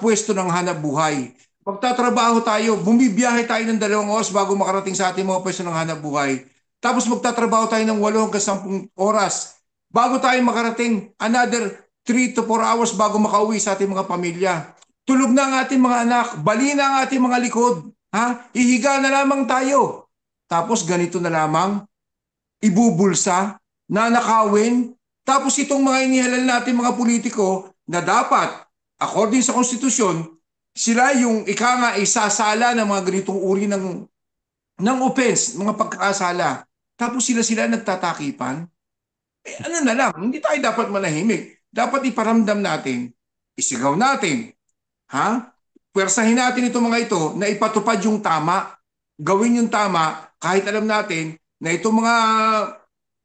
pwesto ng hanap buhay. Pagtatrabaho tayo, bumibiyahe tayo ng 2 oras bago makarating sa ating mga pwesto ng hanap buhay. Tapos magtatrabaho tayo ng 8 hanggang 10 oras bago tayo makarating, another 3 to 4 hours bago makauwi sa ating mga pamilya. Tulog na ang ating mga anak, bali na ang ating mga likod. Ihiga na lamang tayo. Tapos ganito na lamang, ibubulsa, nanakawin, tapos itong mga inihalal natin mga politiko na dapat, according sa konstitusyon, sila yung ika nga isasala ng mga ganitong uri ng offense, mga pagkakasala. Tapos sila nagtatakipan. Ano na lang, hindi tayo dapat manahimik. Dapat iparamdam natin, isigaw natin, pwersahin natin itong mga ito na ipatupad yung tama, gawin yung tama, kahit alam natin na itong mga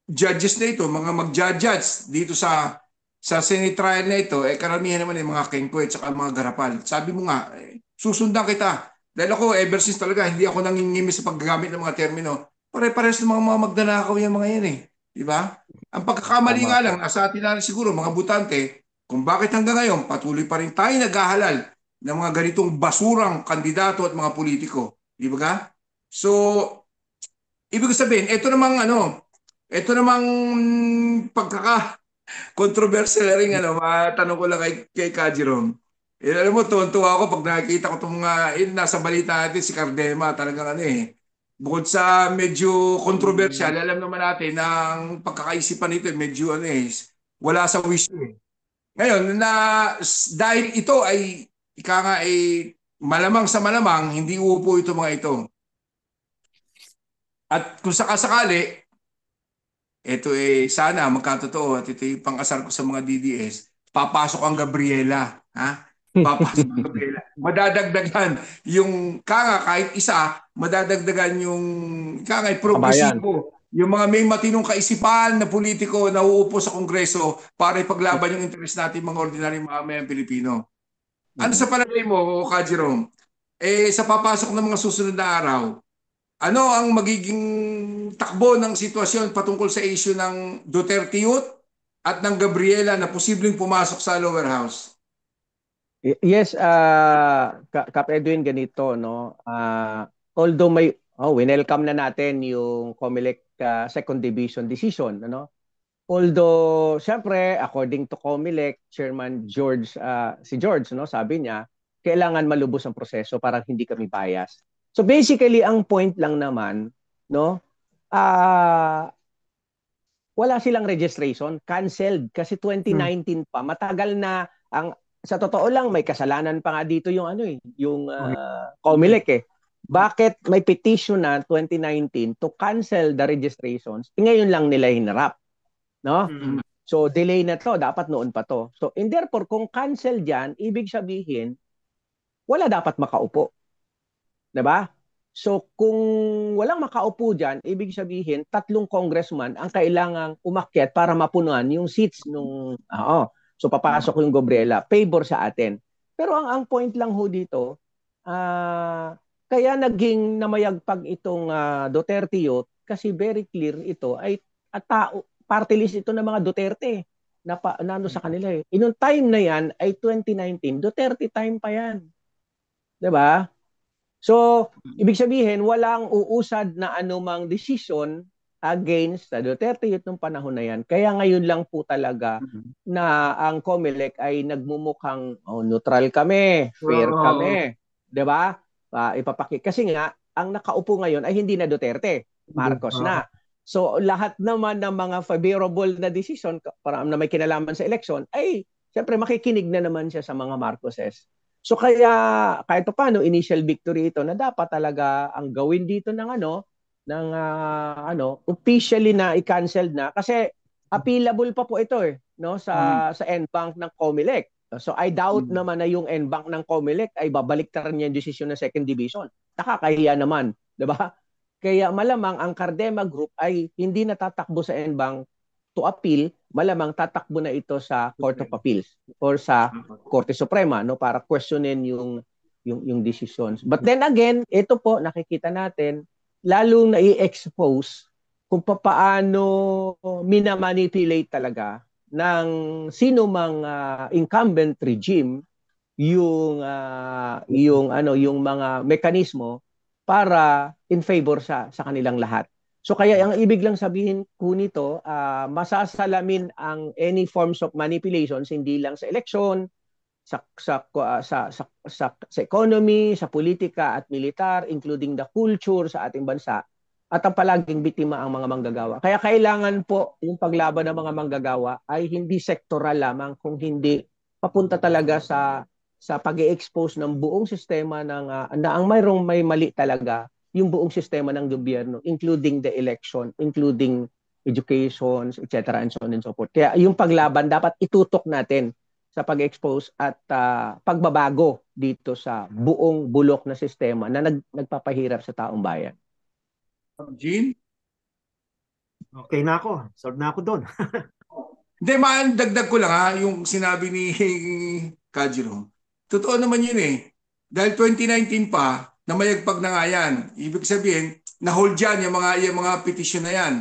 judges na ito, mga mag-judge dito sa Senate trial na ito, karamihan naman ay mga kengko at saka mga garapal. Sabi mo nga, susundan kita. Dahil ako, ever since talaga, hindi ako nangingimi sa paggamit ng mga termino. Pare-pares ng mga magnanakaw yung mga yan eh. Di ba? Ang pagkakamali nga lang, nasa atin na siguro, mga butante, kung bakit hanggang ngayon, patuloy pa rin tayo naghahalal ng mga ganitong basurang kandidato at mga politiko. Di ba ka? So, ibig sabihin, ito namang pagkaka-controversial na rin, matanong ko lang kay Kajirom. Alam mo, tuwan-tuwa ako pag nakikita ko itong mga, nasa balita natin, si Cardema, talagang bukod sa medyo controversial, alam naman natin na ang pagkakaisipan nito, medyo wala sa wisyo eh. Ngayon, dahil ito ay, ika nga malamang sa malamang, hindi uupo ito mga ito. At kung sakasakali, ito sana magkatotoo at ito yung pang-asar ko sa mga DDS, papasok ang Gabriela. Papasok ang Gabriela. Madadagdagan yung kahit isa, madadagdagan yung progresibo. Yung mga may matinong kaisipan na politiko na uupo sa Kongreso para ipaglaban yung interes natin mga ordinaryong mamamayang Pilipino. Ano sa palagay mo, Kajirom? Sa papasok ng mga susunod na araw, ano ang magiging takbo ng sitwasyon patungkol sa issue ng Duterte Youth at ng Gabriela na posibleng pumasok sa lower house? Yes, Kap Edwin, ganito, no? Although welcome na natin yung COMELEC second division decision, ano? Although, syempre, according to COMELEC, Chairman George, si George, no, sabi niya, kailangan malubos ang proseso para hindi kami bias. So basically, ang point lang naman, no, wala silang registration, canceled kasi 2019 pa. Matagal na sa totoo lang may kasalanan pa nga dito yung yung COMELEC eh. Bakit may petition na 2019 to cancel the registrations? Ngayon lang nila hinarap, no? So delay na to, dapat noon pa to. So and therefore kung cancel diyan, ibig sabihin wala dapat makaupo. 'Di ba? So kung walang makaupo diyan, ibig sabihin 3 congressman ang kailangang umakyat para mapunuan yung seats nung So papasok yung Gabriela, favor sa atin. Pero ang point lang ho dito, kaya naging namayagpag itong Duterte Youth kasi very clear ito ay party list ito ng mga Duterte na nano sa kanila eh. Inong time na yan ay 2019, Duterte time pa yan. 'Di ba? So, ibig sabihin walang uusad na anumang decision against sa Duterte Youth nung panahon na yan. Kaya ngayon lang po talaga na ang COMELEC ay nagmumukhang neutral kami, fair kami. 'Di ba? Kasi nga ang nakaupo ngayon ay hindi na Duterte, Marcos na. So lahat naman ng mga favorable na decision para na may kinalaman sa election ay siyempre makikinig na naman siya sa mga Marcoses. So kaya kahit paano initial victory ito na dapat talaga ang gawin dito ng officially na i-cancelled na kasi appealable pa po ito no sa NBank ng COMELEC. So I doubt naman na yung NBank ng COMELEC ay babaliktaran niya yung desisyon ng second division. Nakakahiya naman, 'di ba? Kaya malamang ang Cardema Group ay hindi natatakbo sa NBank to appeal, malamang tatakbo na ito sa Court of Appeals or sa Korte Suprema no para questionin yung decisions. But then again, ito po nakikita natin lalong na-i-expose kung paano minamanipulate talaga ng sino mang incumbent regime yung mga mekanismo para in favor sa kanilang lahat. So kaya ang ibig lang sabihin ko nito, masasalamin ang any forms of manipulations hindi lang sa eleksyon, sa economy, sa politika at militar, including the culture sa ating bansa. At ang palaging biktima ang mga manggagawa. Kaya kailangan po yung paglaban ng mga manggagawa ay hindi sektoral lamang, kung hindi papunta talaga sa pag-i-expose ng buong sistema na ang may mali talaga yung buong sistema ng gobyerno, including the election, including education, etc. and so on and so forth. Kaya yung paglaban dapat itutok natin sa pag-expose at pagbabago dito sa buong bulok na sistema na nagpapahirap sa taong bayan. Gene? Okay na ako. Solve na ako doon. Hindi, dagdag ko lang yung sinabi ni Kajiro. Totoo naman yun eh. Dahil 2019 pa, namayagpag na nga yan. Ibig sabihin, na-hold yan yung mga petition na yan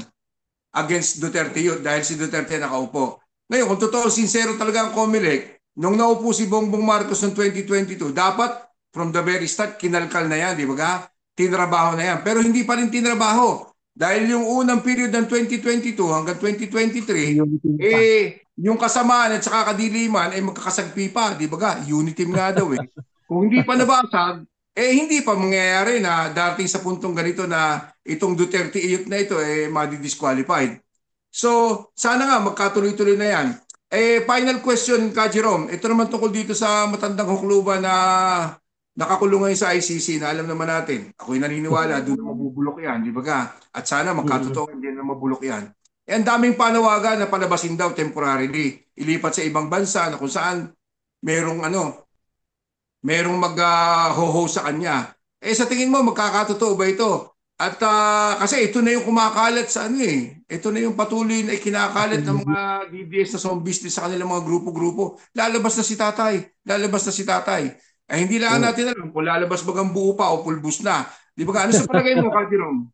against Duterte yun dahil si Duterte nakaupo. Ngayon, kung totoo, sincero talaga ang COMELEC, nung naupo si Bongbong Marcos noong 2022, dapat from the very start, kinalkal na yan, di ba ka? Tinrabaho na yan. Pero hindi pa rin tinrabaho. Dahil yung unang period ng 2022 hanggang 2023, yung kasamaan at saka kadiliman ay magkakasagpi pa, di ba ka? Unity team nga daw eh. Kung hindi pa nabasag, hindi pa mangyayari na dating sa puntong ganito na itong Duterte iyot na ito madi-disqualified. So, sana nga magkatuloy-tuloy na yan. Final question, Ka Jerome. Ito naman tungkol dito sa matandang hukluban na nakakulong ngayon sa ICC na alam naman natin. Ako'y naniniwala, doon na mabubulok yan, di ba ka? At sana magkatotoo, hindi na mabulok yan. Ang daming panawagan na palabasin daw temporarily. Ilipat sa ibang bansa na kung saan merong mag-ho-host sa kanya. Sa tingin mo, magkakatotoo ba ito? At kasi ito na yung kumakalat sa ito na yung patuloy na ikinakalat ng mga DDS na business sa kanilang mga grupo-grupo. Lalabas na si tatay. Hindi lang natin alam kung lalabas bagang buo pa o pulbus na. Di ba? Ano sa palagay mo, Ka Jerome?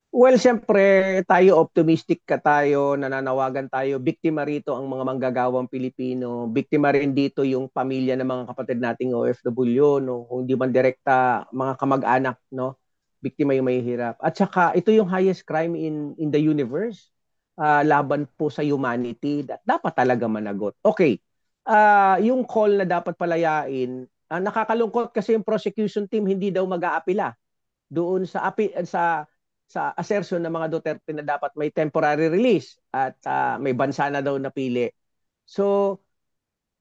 Well, siyempre, tayo optimistic tayo, nananawagan tayo. Biktima rito ang mga manggagawang Pilipino. Biktima rin dito yung pamilya ng mga kapatid nating OFW, no? Kung di man direkta, mga kamag-anak, no? Biktima yung may hirap. At saka, ito yung highest crime in the universe. Laban po sa humanity. Dapat talaga managot. Okay. Yung call na dapat palayain, nakakalungkot kasi yung prosecution team hindi daw mag-aapila doon sa assertion ng mga Duterte na dapat may temporary release at may bansa na daw napili. So,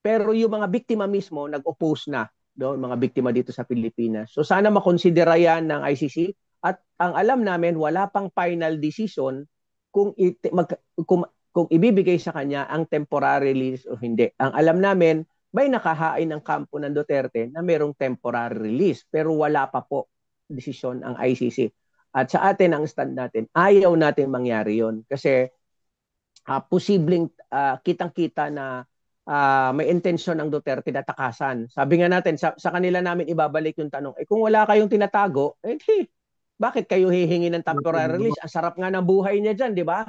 pero yung mga biktima mismo nag-oppose na doon, mga biktima dito sa Pilipinas. So sana makonsidera yan ng ICC at ang alam namin wala pang final decision kung ibibigay sa kanya ang temporary release o hindi. Ang alam namin, may nakahain ng kampo ng Duterte na mayroong temporary release pero wala pa po desisyon ang ICC. At sa atin, ang stand natin, ayaw natin mangyari yon kasi posibleng kitang-kita na may intensyon ng Duterte na takasan. Sabi nga natin, sa kanila namin ibabalik yung tanong, kung wala kayong tinatago, bakit kayo hihingi ng temporary release? Ang sarap nga ng buhay niya dyan, di ba?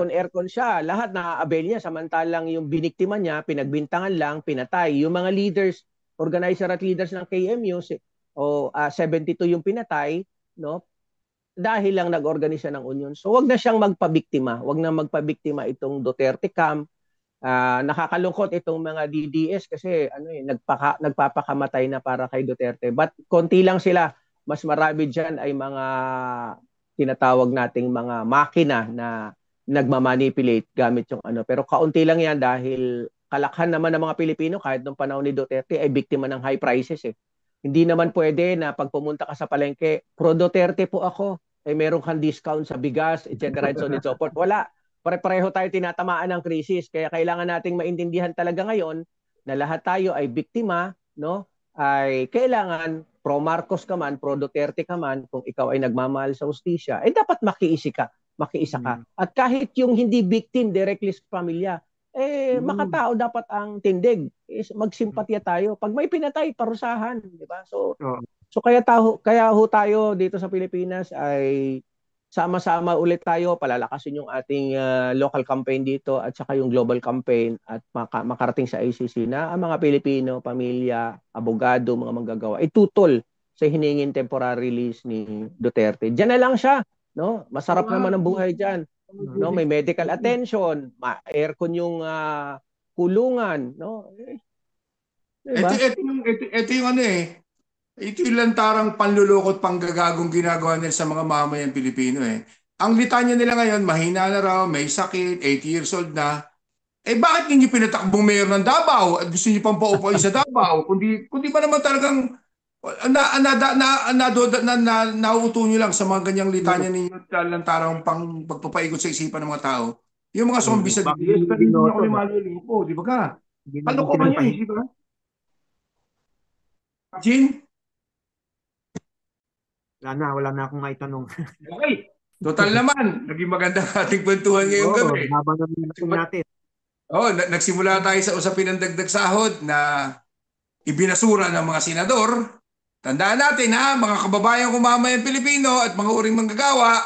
Aircon siya, lahat na-avail niya, samantalang yung biniktima niya, pinagbintangan lang, pinatay. Yung mga leaders, organizer at leaders ng KMU, 72 yung pinatay, no? Dahil lang nag-organisa ng union. So wag na siyang magpabiktima, wag na magpabiktima itong Duterte camp. Nakakalungkot itong mga DDS kasi nagpapakamatay na para kay Duterte. But konti lang sila, mas marami diyan ay mga tinatawag nating mga makina na nagmamanipulate gamit yung pero kaunti lang yan dahil kalakhan naman ng mga Pilipino kahit nung panahon ni Duterte ay biktima ng high prices eh. Hindi naman pwede na pag pumunta ka sa palengke, pro Duterte po ako, meron kang discount sa bigas, etc. and so on and so forth. Wala. Pare-pareho tayo tinatamaan ng krisis. Kaya kailangan nating maintindihan talaga ngayon na lahat tayo ay biktima, no? Ay kailangan pro Marcos ka man, pro Duterte ka man, kung ikaw ay nagmamahal sa hustisya, dapat makiisa ka. At kahit yung hindi victim directly sa pamilya, makatao dapat ang tindig. Magsimpatya tayo. Pag may pinatay, parusahan, di ba? So kaya ho tayo dito sa Pilipinas ay sama-sama ulit tayo, palalakasin yung ating local campaign dito at saka yung global campaign at makarating sa ICC na ang mga Pilipino, pamilya, abogado, mga manggagawa, itutol sa hiningin temporary release ni Duterte. Diyan na lang siya. no? Masarap naman ang buhay diyan, no? May medical attention, aircon yung kulungan, no? Ito, Diba? ito yung ano eh. Ito yung lantarang panlulukot panggagagong ginagawa nila sa mga mamamayang Pilipino eh. Ang litanya nila ngayon, mahina na raw, may sakit, 80 years old na. Eh bakit ninyo pinatakbong mayor ng Davao at gusto niyo pang paupuin sa Davao? Kundi ba naman talagang nauuto nyo lang sa mga ganyang litanya ninyo at lantarang pang pagpapaikot sa isipan ng mga tao. Yung mga zombies sa Bakit DDS, hindi pero hindi ako binoto? maluluko, di ba ka? Hindi natin Kalokohan yun, pinapahinga. di ba? Jin? Wala na akong maitanong. Okay. Total naman, naging magandang ating kwentuhan ngayong Oo, gabi. haba na natin. Oh, nagsimula tayo sa usapin ng dagdag sahod na ibinasura ng mga senador. Tandaan natin ha, mga kababayan kumamayang Pilipino at mga uring manggagawa,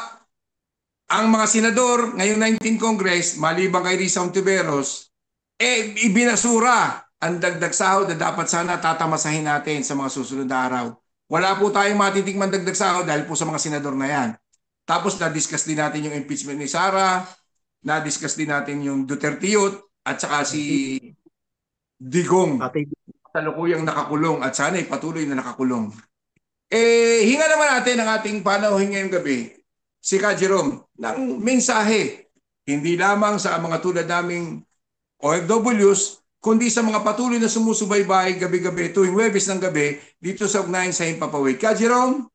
ang mga senador ngayong 19th Congress, maliban kay Risa Ontiveros, ibinasura ang dagdag sahod na dapat sana tatamasahin natin sa mga susunod na araw. Wala po tayong matitikman dagdag sahod dahil po sa mga senador na yan. Tapos na-discuss din natin yung impeachment ni Sara, na-discuss din natin yung Duterte Youth, at saka si Digong, talukuyang nakakulong at sana patuloy na nakakulong. Hinga naman natin ang ating panauhin ngayong gabi, si Ka Jerome, ng mensahe, hindi lamang sa mga tulad naming OFWs, kundi sa mga patuloy na sumusubaybay gabi-gabi tuwing Huwebes ng gabi dito sa Ugnayan sa Himpapawid. Ka Jerome?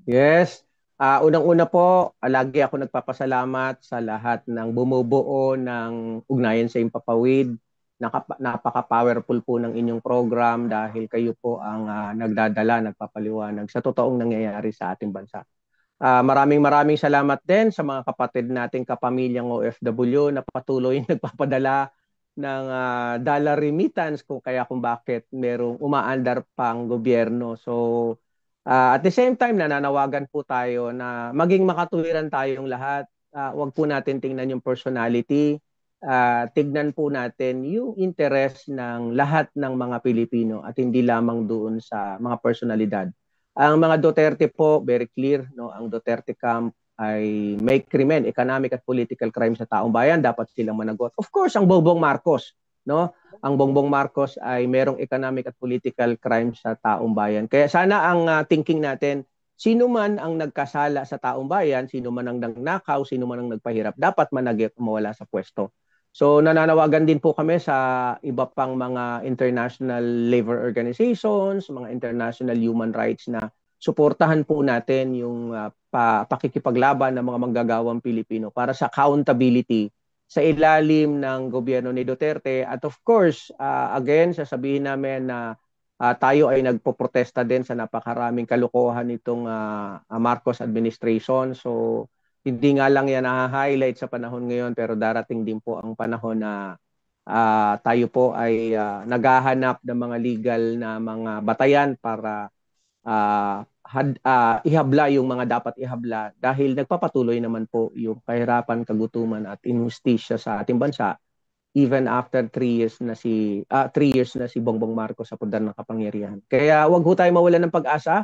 Yes. Unang-una po, lagi ako nagpapasalamat sa lahat ng bumubuo ng Ugnayan sa Himpapawid. Napaka-powerful po ng inyong program dahil kayo po ang nagdadala, nagpapaliwanag sa totoong nangyayari sa ating bansa. Maraming salamat din sa mga kapatid nating kapamilyang OFW na patuloy nagpapadala ng dollar remittance kung bakit merong umaandar pang gobyerno. So at the same time, nananawagan po tayo na maging makatuwiran tayong lahat. Huwag po natin tingnan yung personality. Tignan po natin yung interest ng lahat ng mga Pilipino at hindi lamang doon sa mga personalidad. Ang mga Duterte po, very clear, no? Ang Duterte camp ay may krimen, economic at political crime sa taong bayan. Dapat silang managot. Of course, ang Bongbong Marcos, no? Ang Bongbong Marcos ay merong economic at political crime sa taong bayan. Kaya sana ang thinking natin, sino man ang nagkasala sa taong bayan, sino man ang nagnakaw, sino man ang nagpahirap, dapat managip mawala sa pwesto. So nananawagan din po kami sa iba pang mga international labor organizations, mga international human rights na suportahan po natin yung pakikipaglaban ng mga manggagawang Pilipino para sa accountability sa ilalim ng gobyerno ni Duterte. At of course, again, sasabihin namin na tayo ay nagpoprotesta din sa napakaraming kalokohan nitong Marcos administration. So hindi nga lang yan na-highlight sa panahon ngayon, pero darating din po ang panahon na tayo po ay naghahanap ng mga legal na mga batayan para ihabla yung mga dapat ihabla dahil nagpapatuloy naman po yung kahirapan, kagutuman at injustisya sa ating bansa even after 3 years na si Bongbong Marcos sa pagdar ng kapangyarihan. Kaya wag ho tayo mawalan ng pag-asa.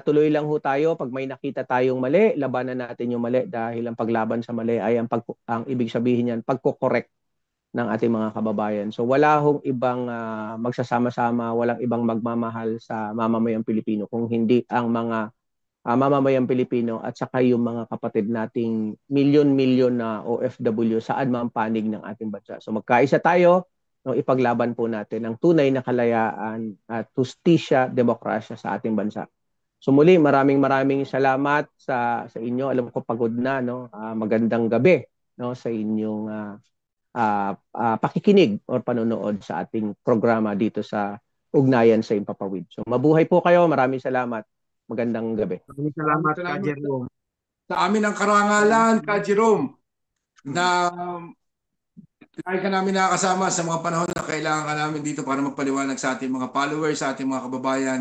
Tuloy lang ho tayo. Pag may nakita tayong mali, labanan natin yung mali dahil ang paglaban sa mali ay ang ibig sabihin niyan, pagko-correct ng ating mga kababayan. So wala hong ibang magsasama-sama, walang ibang magmamahal sa mamamayang Pilipino kung hindi ang mga mamamayang Pilipino at saka yung mga kapatid nating milyon-milyon na OFW saan man panig ng ating bansa. So magkaisa tayo, no, ipaglaban po natin ang tunay na kalayaan at justisya, demokrasya sa ating bansa. So muli, maraming salamat sa inyo. Alam ko pagod na, no? Magandang gabi, no, sa inyong pakikinig o panonood sa ating programa dito sa Ugnayan sa Himpapawid. So mabuhay po kayo. Maraming salamat. Magandang gabi. Maraming salamat, Ka Jerome. Sa amin ang karangalan, Ka Jerome, na lagi ka namin nakakasama sa mga panahon na kailangan ka namin dito para magpaliwanag sa ating mga followers, sa ating mga kababayan,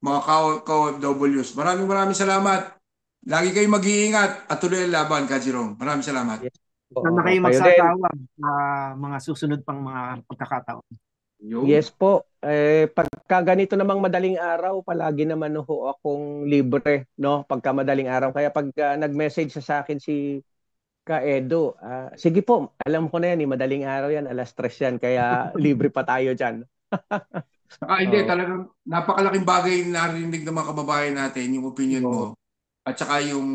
mga ka-OFWs. Maraming salamat. Lagi kayong mag-iingat at tuloy ang laban, Ka Jerome. Maraming salamat. Yes. Saan na kayo magsatawag sa mga susunod pang mga pagkakataon? Yes po. Pagka ganito namang madaling araw, palagi naman ho akong libre, no? Pagka madaling araw. Kaya pag nag-message sa akin si Ka Edo, sige po, alam ko na yan, madaling araw yan, 3:00 yan, kaya libre pa tayo dyan. Saka hindi, Oo. talagang napakalaking bagay na narinig ng mga kababayan natin, yung opinion mo. Oo. At saka yung,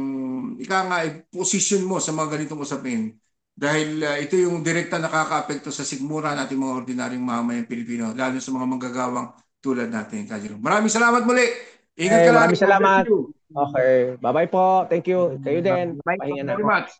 position mo sa mga ganitong usapin. Dahil ito yung direkta nakaka-apekto sa sigmura natin mga ordinaryong mamamayang Pilipino, lalo sa mga manggagawang tulad natin, Kajiro. Maraming salamat muli. Ingat ka lagi. Maraming God bless salamat. you. Okay. Bye-bye po. Thank you. Kayo din. Bye po. Thank Pahinga you na. very much.